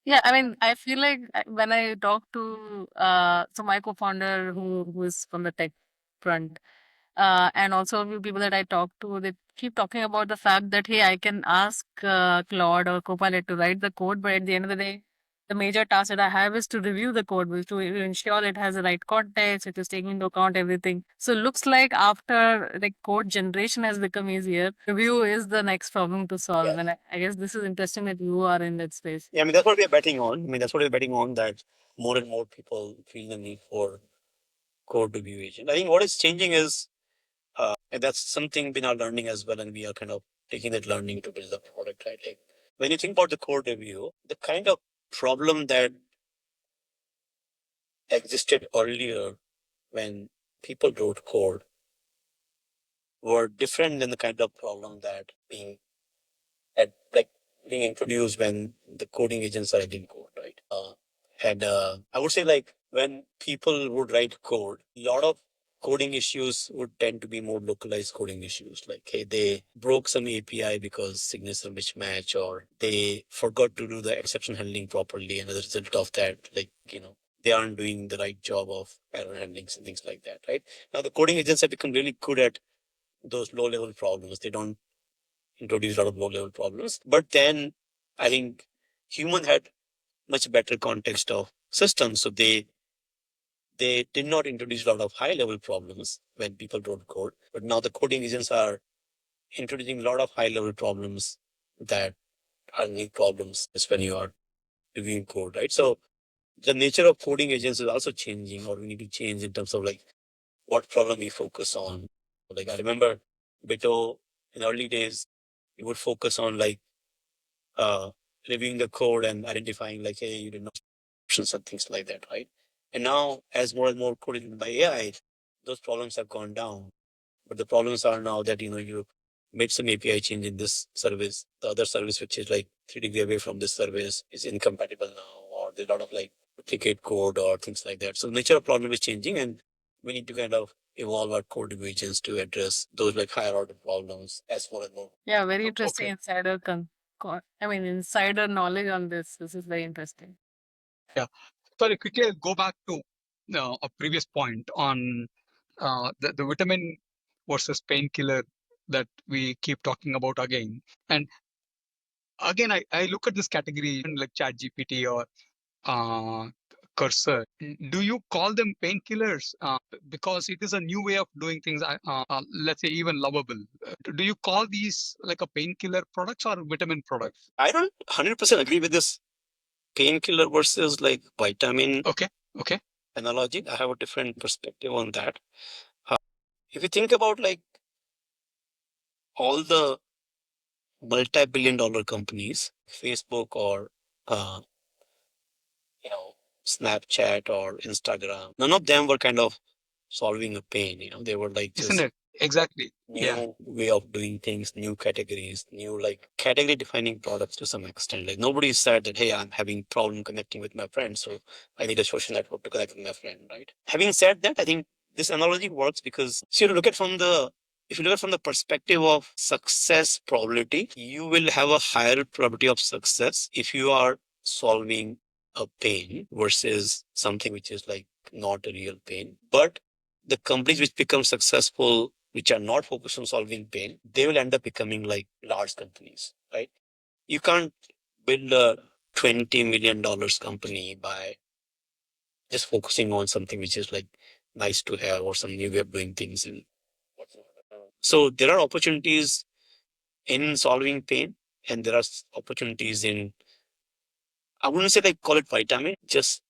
Yeah, I mean, I feel like when I talk to so my co-founder who is from the tech front, and also a few people that I talk to, they keep talking about the fact that hey, I can ask Claude or Copilot to write the code, but at the end of the day, the major task that I have is to review the code, to ensure it has the right context, it is taking into account everything. So it looks like after like code generation has become easier, review is the next problem to solve. Yeah. And I guess this is interesting that you are in that space. Yeah, I mean, that's what we're betting on. I mean, that's what we're betting on, that more and more people feel the need for code review agent. I think what is changing is, and that's something we are learning as well, and we are kind of taking that learning to build the product, right? Like when you think about the code review, the kind of problem that existed earlier when people wrote code were different than the kind of problem that at like being introduced when the coding agents are writing code, right? And I would say like when people would write code, a lot of coding issues would tend to be more localized coding issues. Like, hey, they broke some API because signature mismatch, or they forgot to do the exception handling properly, and as a result of that, like they aren't doing the right job of error handlings and things like that, right? Now the coding agents have become really good at those low level problems. They don't introduce a lot of low level problems. But then I think human had much better context of systems. So they did not introduce a lot of high level problems when people wrote code. But now the coding agents are introducing a lot of high level problems that are new problems as when you are reviewing code, right? So the nature of coding agents is also changing, or we need to change in terms of like what problem we focus on. Like I remember Bito in early days, we would focus on like uh, reviewing the code and identifying like, hey, you did not options and things like that, right? And now, as more and more code is written by AI, those problems have gone down. But the problems are now that you made some API change in this service, the other service which is like 3 degree away from this service is incompatible now, or there's a lot of like duplicate code or things like that. So the nature of problem is changing, and we need to kind of evolve our code agents to address those like higher order problems as more and more. Yeah, very interesting Okay. insider I mean insider knowledge on this. This is very interesting. Yeah. Sorry, quickly I'll go back to a previous point on the vitamin versus painkiller that we keep talking about again. And again, I look at this category like ChatGPT or uh, Cursor. Do you call them painkillers because it is a new way of doing things? Let's say even lovable. Do you call these like a painkiller products or vitamin products? I don't 100% agree with this painkiller versus like vitamin Okay. Okay. analogy. I have a different perspective on that. Uh, if you think about like all the multi-billion dollar companies, Facebook or uh, you know, Snapchat or Instagram, none of them were kind of solving a pain. They were like Isn't just it? Exactly. Yeah. new way of doing things, new categories, new like category defining products to some extent. Like nobody said that, hey, I'm having problem connecting with my friend, so I need a social network to connect with my friend, right? Having said that, I think this analogy works because so you look at from the if you look at from the perspective of success probability, you will have a higher probability of success if you are solving a pain versus something which is like not a real pain. But the companies which become successful, which are not focused on solving pain, they will end up becoming like large companies, right? You can't build a $20 million company by just focusing on something which is like nice to have or some new way of doing things. And so there are opportunities in solving pain, and there are opportunities in, I wouldn't say like call it vitamin, just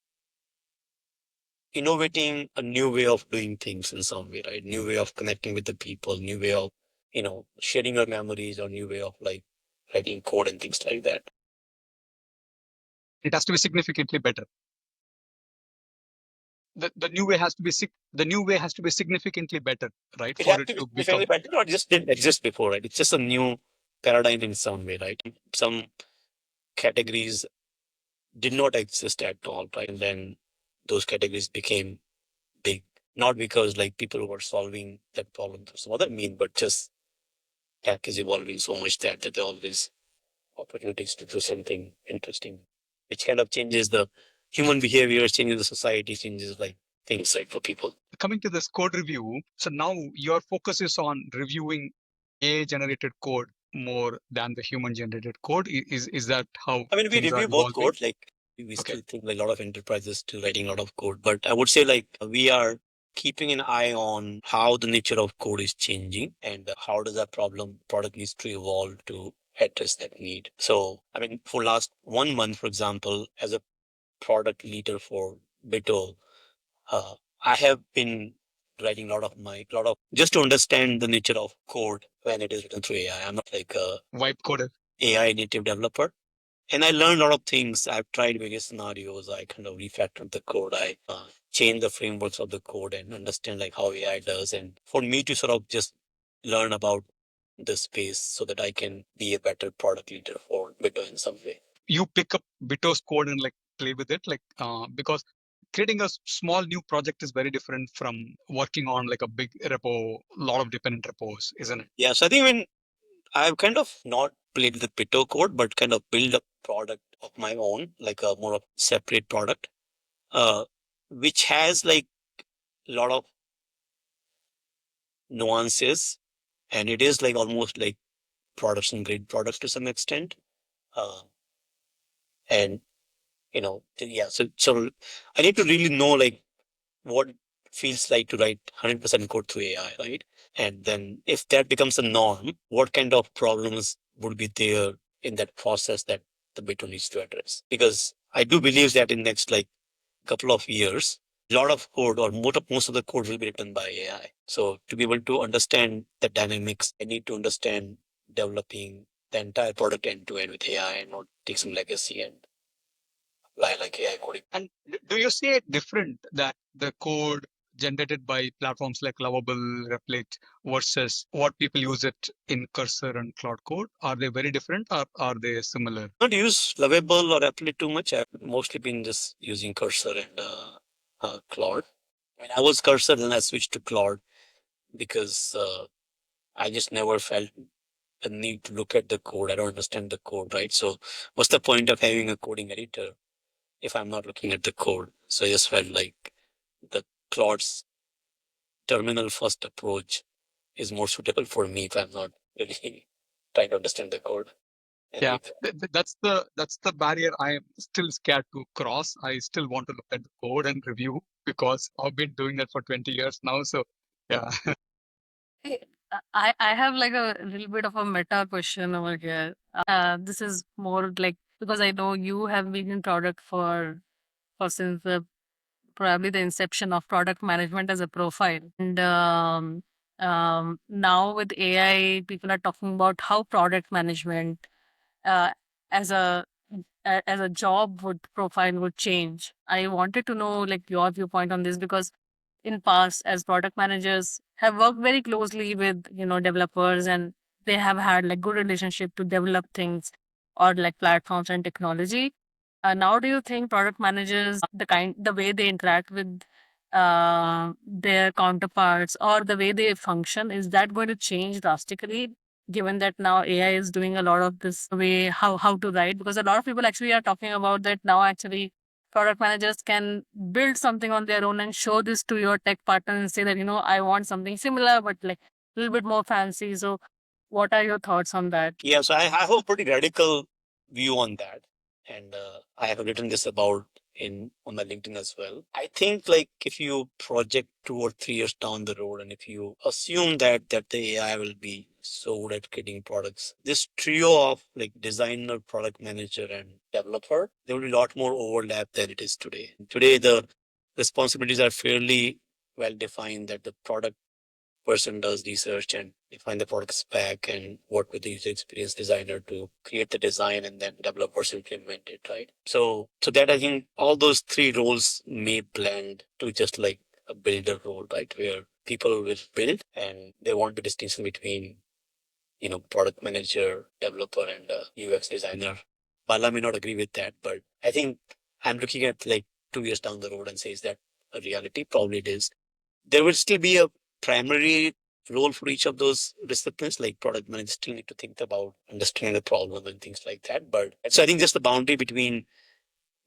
innovating a new way of doing things in some way, right? New way of connecting with the people, new way of, sharing your memories or new way of like writing code and things like that. It has to be significantly better. The new way has to be the new way has to be significantly better, right? It For has it to be to significantly become better or it just didn't exist before, right? It's just a new paradigm in some way, right? Some categories did not exist at all, right? And then those categories became big, not because like people were solving that problem through some other mean, but just tech is evolving so much that there are always opportunities to do something interesting, which kind of changes the human behavior, changes the society, changes like things like for people. coming to this code review. So now your focus is on reviewing AI generated code more than the human generated code. Is that how I mean, we things are review both evolving? code. Like we Okay. still think like a lot of enterprises still writing a lot of code, but I would say like we are keeping an eye on how the nature of code is changing and how does that product needs to evolve to address that need. So, I mean, for last 1 month, for example, as a product leader for Bito, uh, I have been writing a lot of just to understand the nature of code when it is written through AI. I'm not like a Vibe coded. AI native developer. And I learned a lot of things. I've tried various scenarios. I kind of refactored the code. I changed the frameworks of the code and understand like how AI does. And for me to sort of just learn about the space so that I can be a better product leader for Bito in some way. You pick up Bito's code and like play with it, like because creating a small new project is very different from working on like a big repo, lot of dependent repos, isn't it? Yeah. So I think when I've kind of not played the Bito code, but kind of build a product of my own, like a more of separate product, uh, which has like a lot of nuances, and it is like almost like production grade products to some extent. Uh, and yeah, so I need to really know like what it feels like to write 100% code through AI, right? And then if that becomes a norm, what kind of problems would be there in that process that the Bito needs to address? Because I do believe that in next like couple of years, a lot of code or most of the code will be written by AI. So to be able to understand the dynamics, I need to understand developing the entire product end to end with AI and not take some legacy and apply like AI coding. And do you see it different that the code generated by platforms like Lovable, Replit versus what people use it in Cursor and Cloud Code? Are they very different or are they similar? Not use Lovable or Applet too much. I've mostly been just using Cursor and Claude. I mean, I was Cursor, then I switched to Claude because I just never felt the need to look at the code. I don't understand the code, right? So, what's the point of having a coding editor if I'm not looking at the code? So, I just felt like the Claude's terminal first approach is more suitable for me if I'm not really trying to understand the code. And Yeah, if that's the barrier I am still scared to cross. I still want to look at the code and review because I've been doing that for 20 years now. So yeah. Hey, I have like a little bit of a meta question over here. This is more like because I know you have been in product for since the probably the inception of product management as a profile. And Now with AI, people are talking about how product management uh, as a job would profile would change. I wanted to know like your viewpoint on this because in past as product managers have worked very closely with developers, and they have had like good relationship to develop things or like platforms and technology. Now do you think product managers, the way they interact with their counterparts or the way they function, is that going to change drastically given that now AI is doing a lot of this way how to write? Because a lot of people actually are talking about that now actually product managers can build something on their own and show this to your tech partner and say that I want something similar but like a little bit more fancy. So what are your thoughts on that? Yeah, so I have a pretty radical view on that, and I have written this about in on my LinkedIn as well. I think like if you project 2 or 3 years down the road, and if you assume that the AI will be so good at creating products, this trio of like designer, product manager, and developer, there will be a lot more overlap than it is today. Today, the responsibilities are fairly well defined. That the product person does research and define the product spec and work with the user experience designer to create the design, and then developers implement it, right? So that I think all those three roles may blend to just like a builder role, right? Where people will build and they want the distinction between, product manager, developer, and UX designer. Bala may not agree with that, but I think I'm looking at like 2 years down the road and say, is that a reality? Probably it is. There will still be a primary role for each of those disciplines, like product managers still need to think about understanding the problem and things like that. But so I think just the boundary between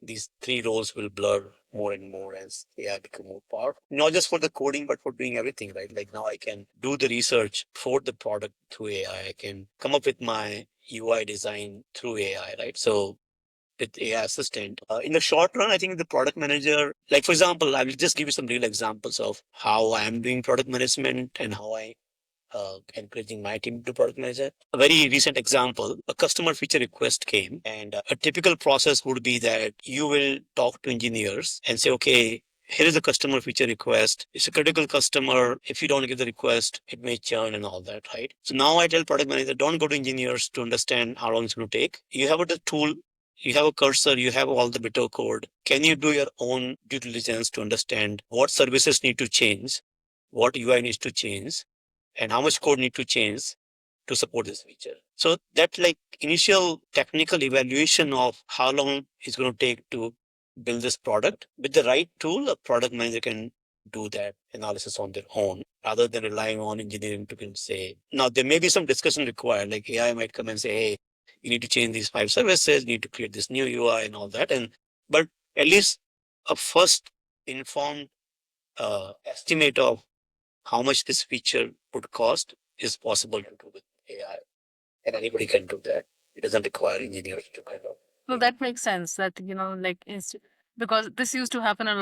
these three roles will blur more and more as AI become more powerful. Not just for the coding, but for doing everything, right? Like now I can do the research for the product through AI. I can come up with my UI design through AI, right? So with AI assistant. In the short run, I think the product manager, like for example, I will just give you some real examples of how I am doing product management and how I encouraging my team to product manager. A very recent example, a customer feature request came, and a typical process would be that you will talk to engineers and say, okay, here is a customer feature request. It's a critical customer. If you don't give the request, it may churn and all that, right? So now I tell product manager, don't go to engineers to understand how long it's going to take. You have a tool, you have a cursor, you have all the Bito code. Can you do your own due diligence to understand what services need to change, what UI needs to change, and how much code need to change to support this feature? So that like initial technical evaluation of how long it's going to take to build this product with the right tool, a product manager can do that analysis on their own rather than relying on engineering to say. Now there may be some discussion required, like AI might come and say, hey, you need to change these 5 services, you need to create this new UI and all that. And but at least a first informed estimate of how much this feature would cost is possible to do with AI, and anybody can do that. It doesn't require engineers to kind of. No, that makes sense. That like because this used to happen a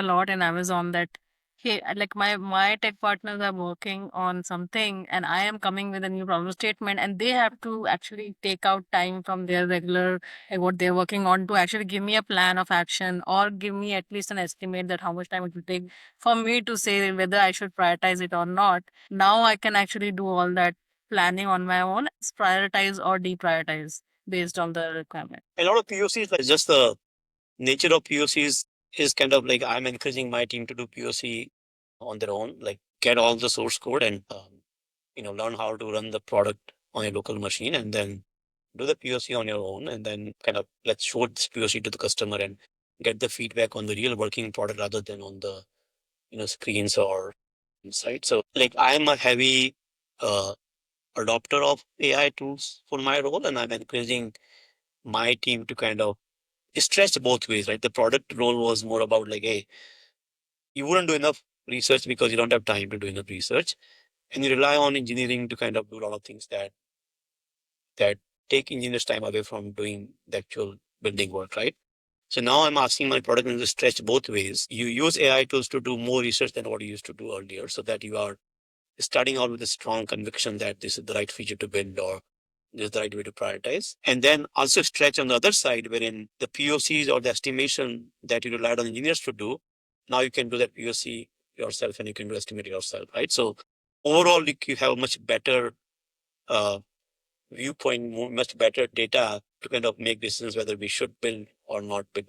lot in Amazon. That hey, like my tech partners are working on something, and I am coming with a new problem statement, and they have to actually take out time from their regular what they're working on to actually give me a plan of action or give me at least an estimate that how much time it will take for me to say whether I should prioritize it or not. Now I can actually do all that planning on my own, prioritize or deprioritize based on the requirement. A lot of POCs, like just the nature of POCs is kind of like I'm encouraging my team to do POC on their own, like get all the source code and learn how to run the product on a local machine, and then do the POC on your own, and then kind of let's show this POC to the customer and get the feedback on the real working product rather than on the screens or inside. So like I'm a heavy uh, adopter of AI tools for my role, and I'm encouraging my team to kind of stretch both ways, right? The product role was more about like, hey, you wouldn't do enough research because you don't have time to do enough research, and you rely on engineering to kind of do a lot of things that take engineers time away from doing the actual building work, right? So now I'm asking my product manager to stretch both ways. You use AI tools to do more research than what you used to do earlier, so that you are starting out with a strong conviction that this is the right feature to build, or this is the right way to prioritize. And then also stretch on the other side, wherein the POCs or the estimation that you relied on engineers to do, now you can do that POC yourself and you can do estimate yourself, right? So overall you have much better uh, viewpoint, much better data to kind of make decisions whether we should build or not build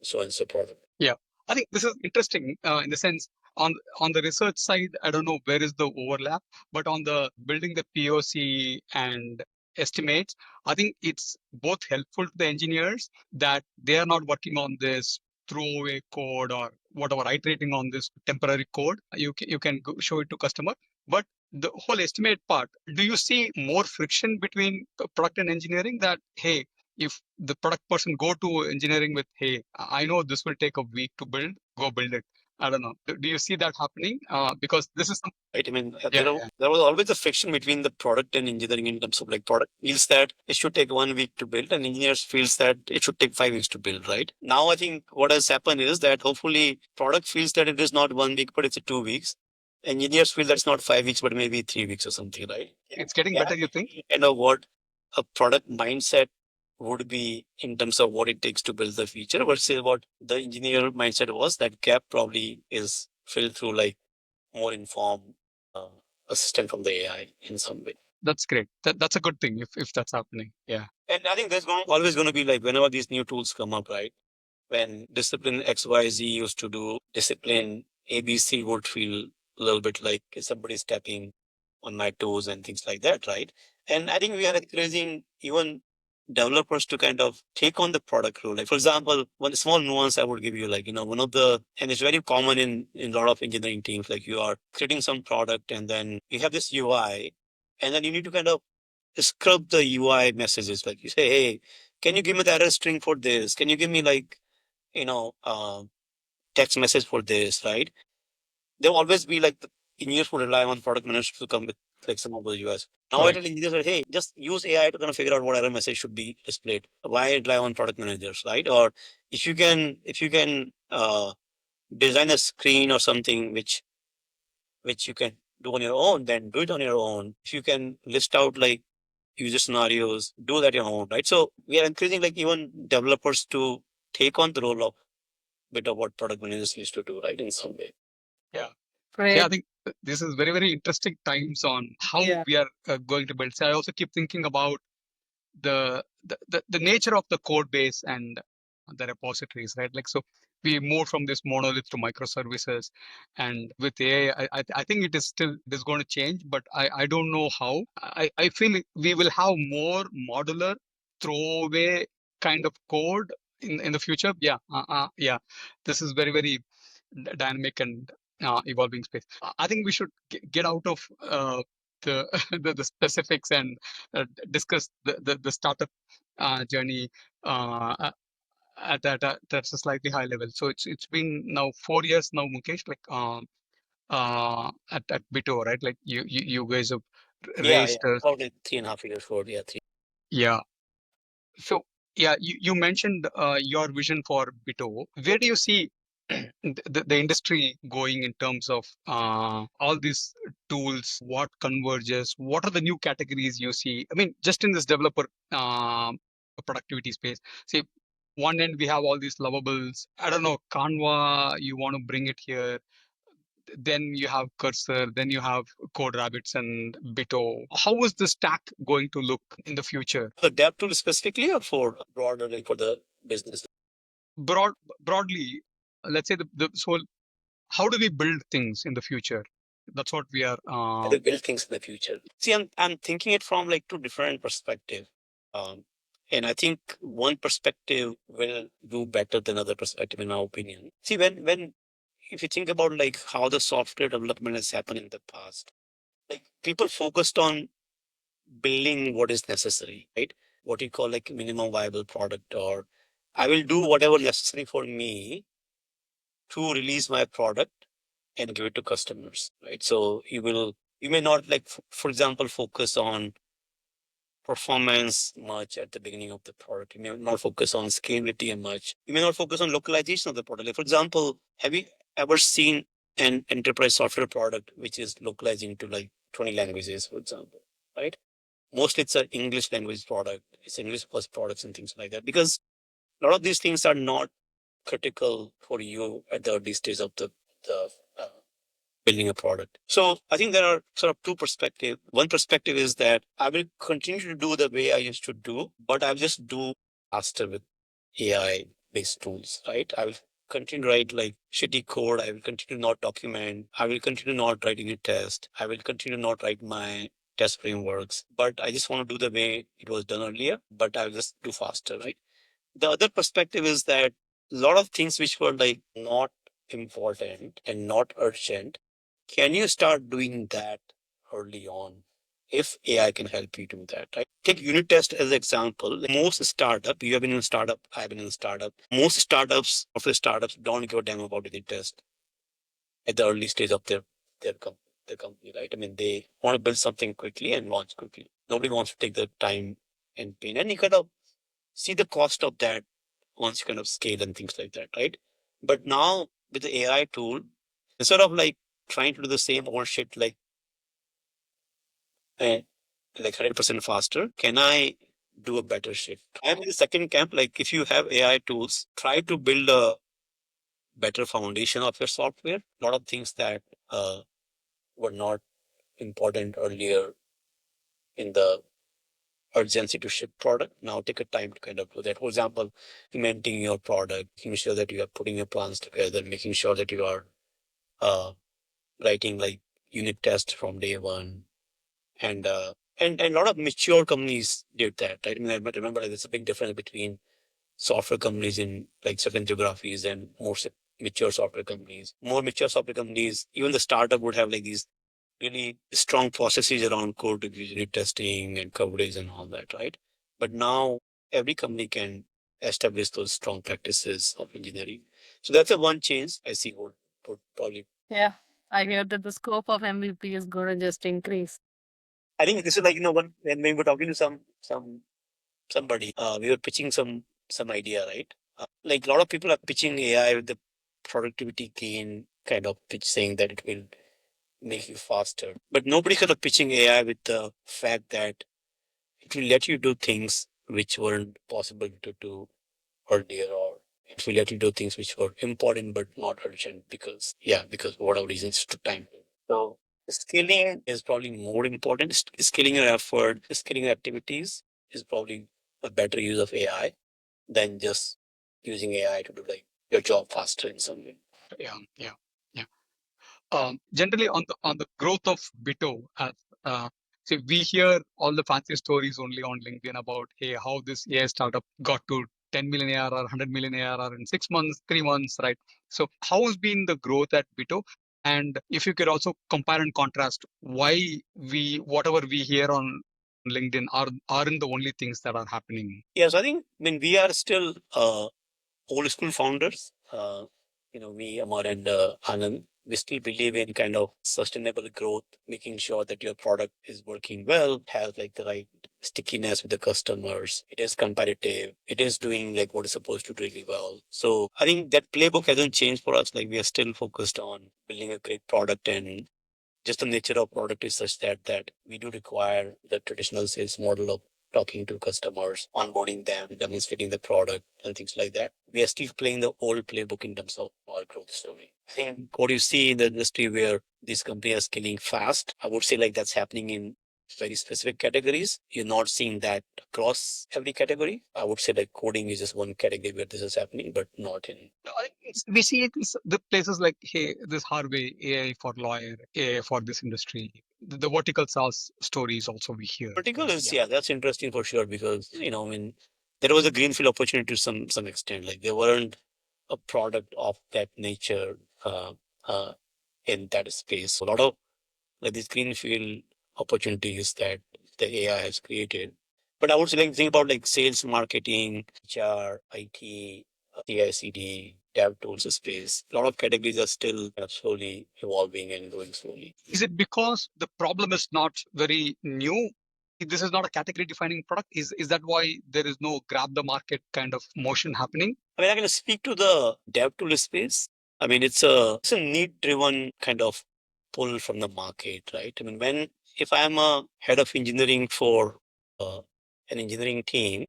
so and so product. Yeah, I think this is interesting in the sense on the research side, I don't know where is the overlap, but on the building the POC and estimates, I think it's both helpful to the engineers that they are not working on this throwaway code or whatever, iterating on this temporary code. You can go show it to customer, but the whole estimate part, do you see more friction between product and engineering that, hey, if the product person go to engineering with, hey, I know this will take a week to build, go build it. I don't know, do you see that happening? Because this is Right. I mean, yeah. there was always a friction between the product and engineering in terms of like product feels that it should take 1 week to build and engineers feels that it should take 5 weeks to build, right? Now, I think what has happened is that hopefully product feels that it is not 1 week, but it's a 2 weeks. Engineers feel that's not 5 weeks, but maybe 3 weeks or something, right? It's getting Yeah. better, you think? Kind of what a product mindset would be in terms of what it takes to build the feature versus what the engineer mindset was. That gap probably is filled through like more informed uh, assistant from the AI in some way. That's great. That's a good thing if that's happening. Yeah. And I think always going to be like whenever these new tools come up, right? When discipline XYZ used to do discipline ABC would feel a little bit like somebody stepping on my toes and things like that, right? And I think we are encouraging even developers to kind of take on the product role. Like, for example, one small nuance I would give you, like, one of the, and it's very common in a lot of engineering teams, like you are creating some product and then you have this UI and then you need to kind of scrub the UI messages. Like you say, hey, can you give me the error string for this? Can you give me like, you know, uh, text message for this, right? There'll always be like the engineers who rely on product managers to come with like some of those UIs. Now I Correct. tell engineers that, hey, just use AI to kind of figure out what error message should be displayed. Why rely on product managers, right? Or if you can design a screen or something which you can do on your own, then do it on your own. If you can list out like user scenarios, do that on your own, right? So we are encouraging like even developers to take on the role of bit of what product managers used to do, right? In some way. Yeah. Great. Yeah, I think this is very, very interesting times on how Yeah. we are going to build. So I also keep thinking about the nature of the code base and the repositories, right? Like, so we moved from this monolith to microservices, and with AI, I think it is going to change, but I don't know how. I feel we will have more modular throwaway kind of code in the future. Yeah, yeah. This is very, very dynamic and evolving space. I think we should get out of the the specifics and discuss the startup journey at a slightly high level. So it's been now 4 years now, Mukesh, like at Bito, right? Like you guys have Yeah, raised about like 3.5 years forward. Yeah, three. yeah. So yeah, you mentioned your vision for Bito. Where do you see the industry going in terms of all these tools? What converges? What are the new categories you see? I mean, just in this developer productivity space. See, one end we have all these lovables. I don't know, Canva. You want to bring it here. Then you have Cursor. Then you have Code Rabbits and Bito. How is the stack going to look in the future? The dev tool specifically or for broader like for the business? Broadly, let's say so how do we build things in the future? That's what we are How to build things in the future. See, I'm thinking it from like two different perspectives. Um, and I think one perspective will do better than other perspective in my opinion. See, when if you think about like how the software development has happened in the past, like people focused on building what is necessary, right? What you call like minimum viable product, or I will do whatever necessary for me to release my product and give it to customers, right? So you may not like, for example, focus on performance much at the beginning of the product. You may not focus on scalability much. You may not focus on localization of the product. Like, for example, have you ever seen an enterprise software product which is localizing to like 20 languages, for example, right? Mostly it's an English language product. It's English plus products and things like that. Because a lot of these things are not critical for you at the early stage of the uh, building a product. So I think there are sort of two perspectives. One perspective is that I will continue to do the way I used to do, but I'll just do faster with AI based tools, right? I will continue to write like shitty code. I will continue to not document. I will continue not writing a test. I will continue not write my test frameworks, but I just want to do the way it was done earlier, but I'll just do faster, right? The other perspective is that a lot of things which were like not important and not urgent, can you start doing that early on if AI can help you do that, right? Take unit test as an example. Most startup, you have been in a startup, I've been in a startup. Most startups, of the startups, don't give a damn about unit test at the early stage of their, their company, right? I mean, they want to build something quickly and launch quickly. Nobody wants to take the time and pain. And you kind of see the cost of that once you kind of scale and things like that, right? But now with the AI tool, instead of like trying to do the same old shit eh, like 100% faster, can I do a better shit? I'm in the second camp. Like if you have AI tools, try to build a better foundation of your software. A lot of things that were not important earlier in the urgency to ship product. Now take a time to kind of do that. For example, implementing your product, making sure that you are putting your plans together, making sure that you are uh, writing like unit tests from day one. And a lot of mature companies did that. Right? I mean, I remember like, there's a big difference between software companies in like certain geographies and more mature software companies. More mature software companies, even the startup would have like these really strong processes around code unit testing and coverage and all that, right? But now every company can establish those strong practices of engineering. So that's the one change I see would probably. Yeah, I hear that the scope of MVP is going to just increase. I think this is like when we were talking to somebody, we were pitching some idea, right? Like a lot of people are pitching AI with the productivity gain kind of pitch, saying that it will make you faster. But nobody's kind of pitching AI with the fact that it will let you do things which weren't possible to do earlier, or it will let you do things which were important but not urgent because for whatever reason it's too time. So scaling is probably more important. Scaling your effort, scaling your activities is probably a better use of AI than just using AI to do like your job faster in some way. Yeah, yeah, yeah. Generally, on the growth of Bito, uh, see, we hear all the fancy stories only on LinkedIn about hey, how this AI startup got to 10 million ARR, 100 million ARR in 6 months, 3 months, right? So, how has been the growth at Bito? And if you could also compare and contrast why whatever we hear on LinkedIn aren't the only things that are happening. Yes, I think we are still old school founders. We, Amar and Anand, we still believe in kind of sustainable growth, making sure that your product is working well, has like the right stickiness with the customers. It is competitive. It is doing like what it's supposed to do really well. So I think that playbook hasn't changed for us. Like we are still focused on building a great product, and just the nature of product is such that we do require the traditional sales model of talking to customers, onboarding them, demonstrating the product and things like that. We are still playing the old playbook in terms of our growth story. I think what you see in the industry where these companies are scaling fast, I would say like that's happening in very specific categories. You're not seeing that across every category. I would say that coding is just one category where this is happening, but not in. No, we see it in the places like, hey, this Harvey, AI for lawyer, AI for this industry. The vertical SaaS stories also we hear. Particulars, Yeah. yeah, that's interesting for sure because I mean, there was a greenfield opportunity to some extent. Like there weren't a product of that nature uh, in that space. So a lot of like these greenfield opportunities that the AI has created. But I would say like think about like sales, marketing, HR, IT, CI/CD, dev tools space. A lot of categories are still kind of slowly evolving and growing slowly. Is it because the problem is not very new? This is not a category defining product. Is that why there is no grab the market kind of motion happening? I mean, I can speak to the dev tool space. I mean, it's a need driven kind of pull from the market, right? I mean, if I'm a head of engineering for uh, an engineering team,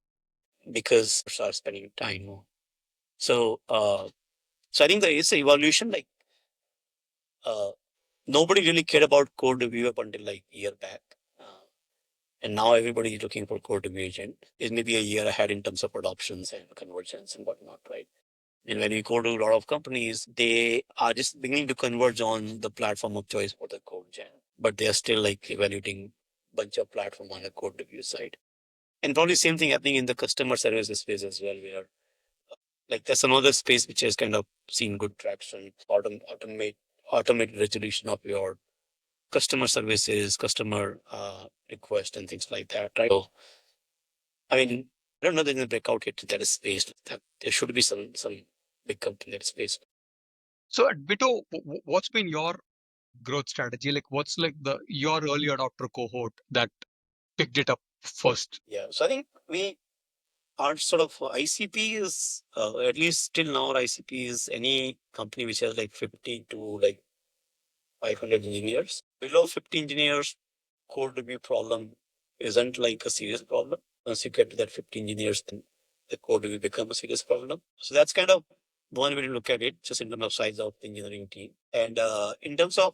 because are spending time more. So, so I think there is an evolution. Like, uh, nobody really cared about code review up until like a year back. And now everybody is looking for code review agent. Is maybe a year ahead in terms of adoptions and conversions and whatnot, right? And when you go to a lot of companies, they are just beginning to converge on the platform of choice for the code gen, but they are still like evaluating bunch of platform on the code review side. And probably same thing happening in the customer services space as well, where like that's another space which has kind of seen good traction. Automate resolution of your customer services, customer request, and things like that, right? So, I mean, I don't know that in the breakout hit that is space. That there should be some big company that is space. So at Bito, what's been your growth strategy? Like, what's like your early adopter cohort that picked it up first? Yeah. So I think we are sort of ICP is at least till now ICP is any company which has like 50 to like 500 engineers. Below 50 engineers, code review problem isn't like a serious problem. Once you get to that 50 engineers, then the code review become a serious problem. So that's kind of one way to look at it, just in terms of size of the engineering team. And in terms of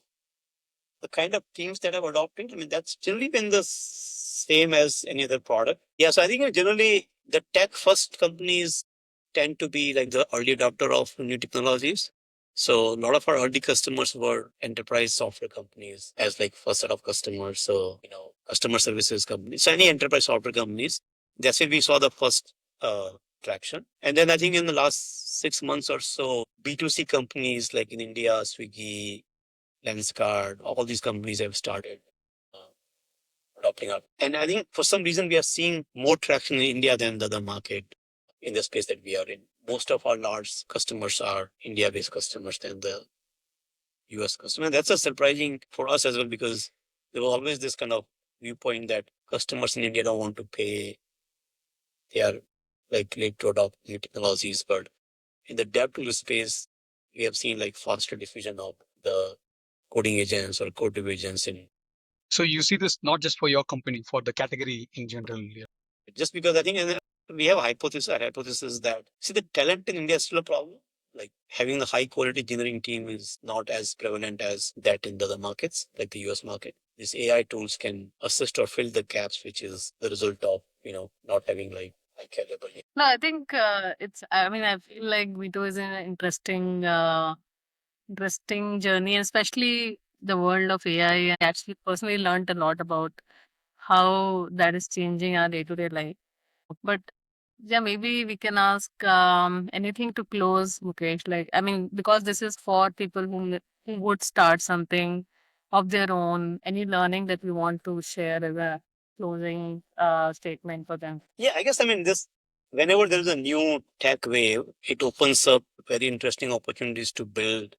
the kind of teams that have adopted, I mean, that's generally been the same as any other product. Yeah, so I think generally the tech first companies tend to be like the early adopter of new technologies. So a lot of our early customers were enterprise software companies as like first set of customers. So, customer services companies, so any enterprise software companies, that's where we saw the first traction. And then I think in the last 6 months or so, B2C companies like in India, Swiggy, Lenskart, all these companies have started uh, adopting up. And I think for some reason we are seeing more traction in India than the other market in the space that we are in. Most of our large customers are India-based customers than the US customer. That's a surprising for us as well because there was always this kind of viewpoint that customers in India don't want to pay. They are like late to adopt new technologies, but in the dev tool space, we have seen like faster diffusion of the coding agents or code divisions in. So you see this not just for your company, for the category in general. Yeah. Just because I think we have a hypothesis, our hypothesis that see the talent in India is still a problem. Like having the high quality engineering team is not as prevalent as that in the other markets, like the US market. These AI tools can assist or fill the gaps, which is the result of, not having like high caliber. No, I think I mean, I feel like Vito is an interesting journey, and especially the world of AI. I actually personally learned a lot about how that is changing our day to day life. But yeah, maybe we can ask anything to close, Mukesh. Like, I mean, because this is for people who would start something of their own. Any learning that we want to share as a closing statement for them? Yeah, I guess I mean this whenever there is a new tech wave, it opens up very interesting opportunities to build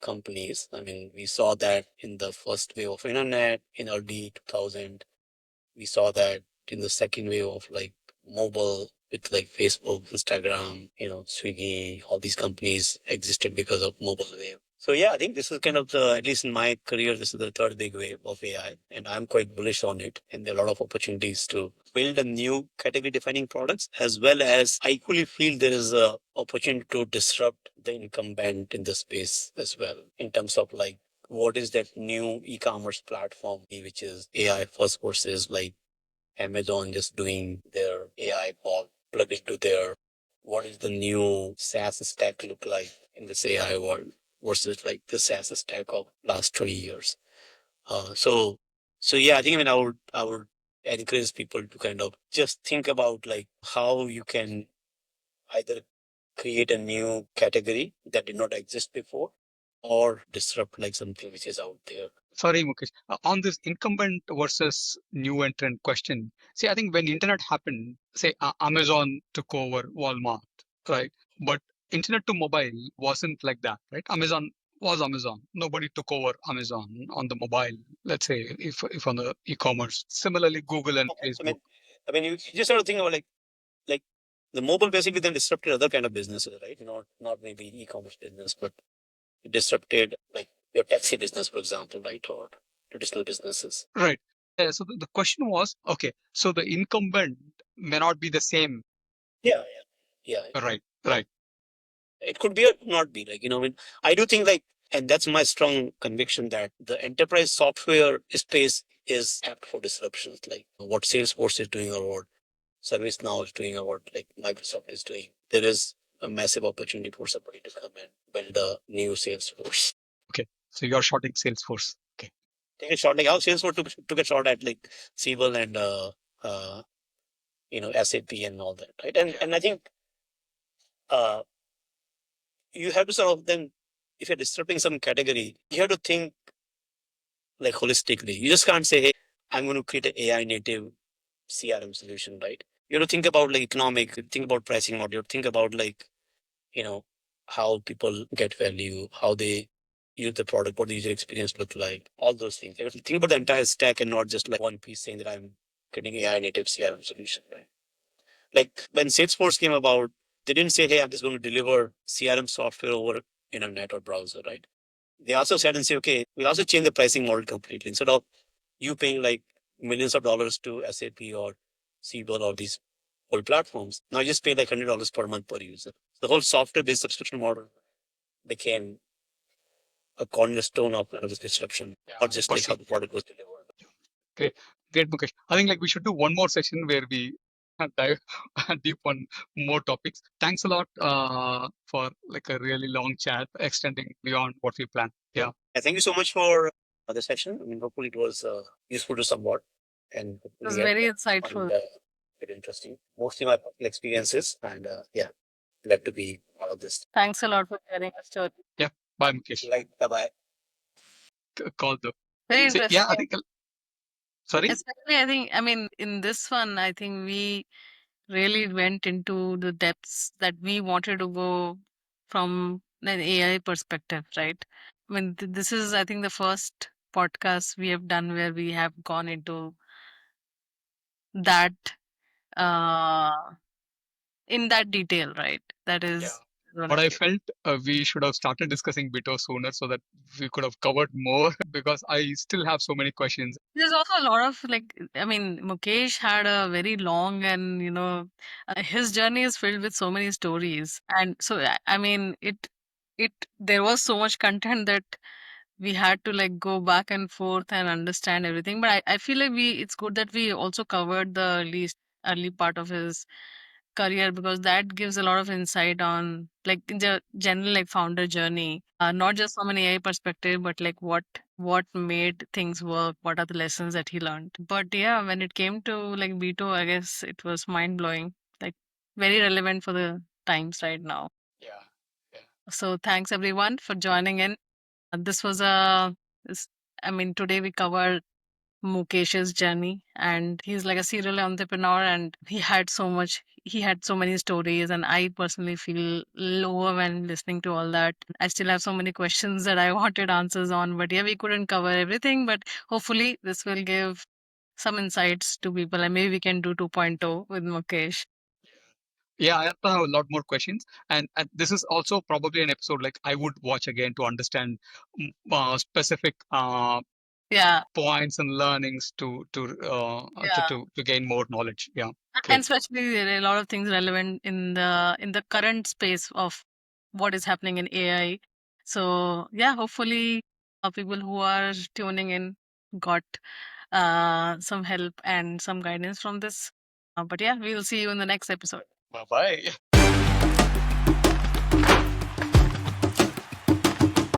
companies. I mean, we saw that in the first wave of internet in early 2000. We saw that in the second wave of like mobile with like Facebook, Instagram, Swiggy, all these companies existed because of mobile wave. So yeah, I think this is kind of at least in my career, this is the third big wave of AI and I'm quite bullish on it. And there are a lot of opportunities to build a new category defining products as well as I equally feel there is a opportunity to disrupt the incumbent in the space as well in terms of like what is that new e-commerce platform which is AI first versus like Amazon just doing their AI bot plug into their what is the new SaaS stack look like in this AI world versus like the SaaS stack of last 20 years. So yeah, I think I would encourage people to kind of just think about like how you can either create a new category that did not exist before or disrupt like something which is out there. Sorry, Mukesh. On this incumbent versus new entrant question, see, I think when internet happened, say Amazon took over Walmart, right? But internet to mobile wasn't like that, right? Amazon was Amazon. Nobody took over Amazon on the mobile. Let's say if on the e-commerce. Similarly, Google and I Facebook. mean, you just have to think about like the mobile basically then disrupted other kind of businesses, right? Not maybe e-commerce business, but it disrupted like your taxi business, for example, right, or traditional businesses. Right. So the question was, okay, so the incumbent may not be the same. Yeah, yeah, yeah. Right, right. It could be or not be like I mean, I do think like And that's my strong conviction that the enterprise software space is apt for disruptions, like what Salesforce is doing or what ServiceNow is doing or what like Microsoft is doing. There is a massive opportunity for somebody to come and build a new Salesforce. Okay. So you're shorting Salesforce. Okay. Take a shot like how Salesforce took a shot at like Siebel and uh, SAP and all that, right? And I think uh, you have to sort of then, if you're disrupting some category, you have to think like holistically. You just can't say, hey, I'm going to create an AI native CRM solution, right? You have to think about like economic, think about pricing model, think about like, you know, how people get value, how they use the product, what the user experience look like, all those things. You have to think about the entire stack and not just like one piece saying that I'm creating AI native CRM solution, right? Like when Salesforce came about, they didn't say, hey, I'm just going to deliver CRM software over internet or browser, right? They also said and say, okay, we'll also change the pricing model completely. Instead of you paying like millions of dollars to SAP or Siebel or these old platforms, now you just pay like $100 per month per user. The whole software-based subscription model became a cornerstone of this disruption, not just like how the product was delivered. Great, great, Mukesh. I think like we should do one more session where we dive deep on more topics. Thanks a lot for like a really long chat, extending beyond what we planned. Yeah. Thank you so much for the session. I mean, hopefully it was useful to somewhat, and It was hopefully very find insightful. it interesting. Mostly my personal experiences, and yeah, glad to be part of this. Thanks a lot for sharing your story. Yeah. Bye, Mukesh. Like, bye bye. Call the. Very So, yeah, I interesting. think. Sorry. Especially, I think, I mean, in this one, I think we really went into the depths that we wanted to go from an AI perspective, right? I mean, this is, I think, the first podcast we have done where we have gone into that uh in that detail, right? That Yeah. is But I felt we should have started discussing Bito sooner so that we could have covered more because I still have so many questions. there's also a lot of like, I mean, Mukesh had a very long and, his journey is filled with so many stories. And so, I mean, it, there was so much content that we had to like go back and forth and understand everything. But I feel like it's good that we also covered the least early part of his career because that gives a lot of insight on like the general like founder journey, not just from an AI perspective, but like what made things work, what are the lessons that he learned. But yeah, when it came to like Bito, I guess it was mind blowing, like very relevant for the times right now. Yeah. Yeah. So thanks everyone for joining in. This was a, this- I mean, today we covered Mukesh's journey, and he's like a serial entrepreneur, and he had so many stories, and I personally feel lower when listening to all that. I still have so many questions that I wanted answers on, but yeah, we couldn't cover everything, but hopefully this will give some insights to people, and maybe we can do 2.0 with Mukesh. Yeah, I also have a lot more questions, and this is also probably an episode like I would watch again to understand specific Yeah, points and learnings yeah. to gain more knowledge. Yeah, And great. especially there are a lot of things relevant in the current space of what is happening in AI. So yeah, hopefully people who are tuning in got some help and some guidance from this. But yeah, we'll see you in the next episode. Bye bye.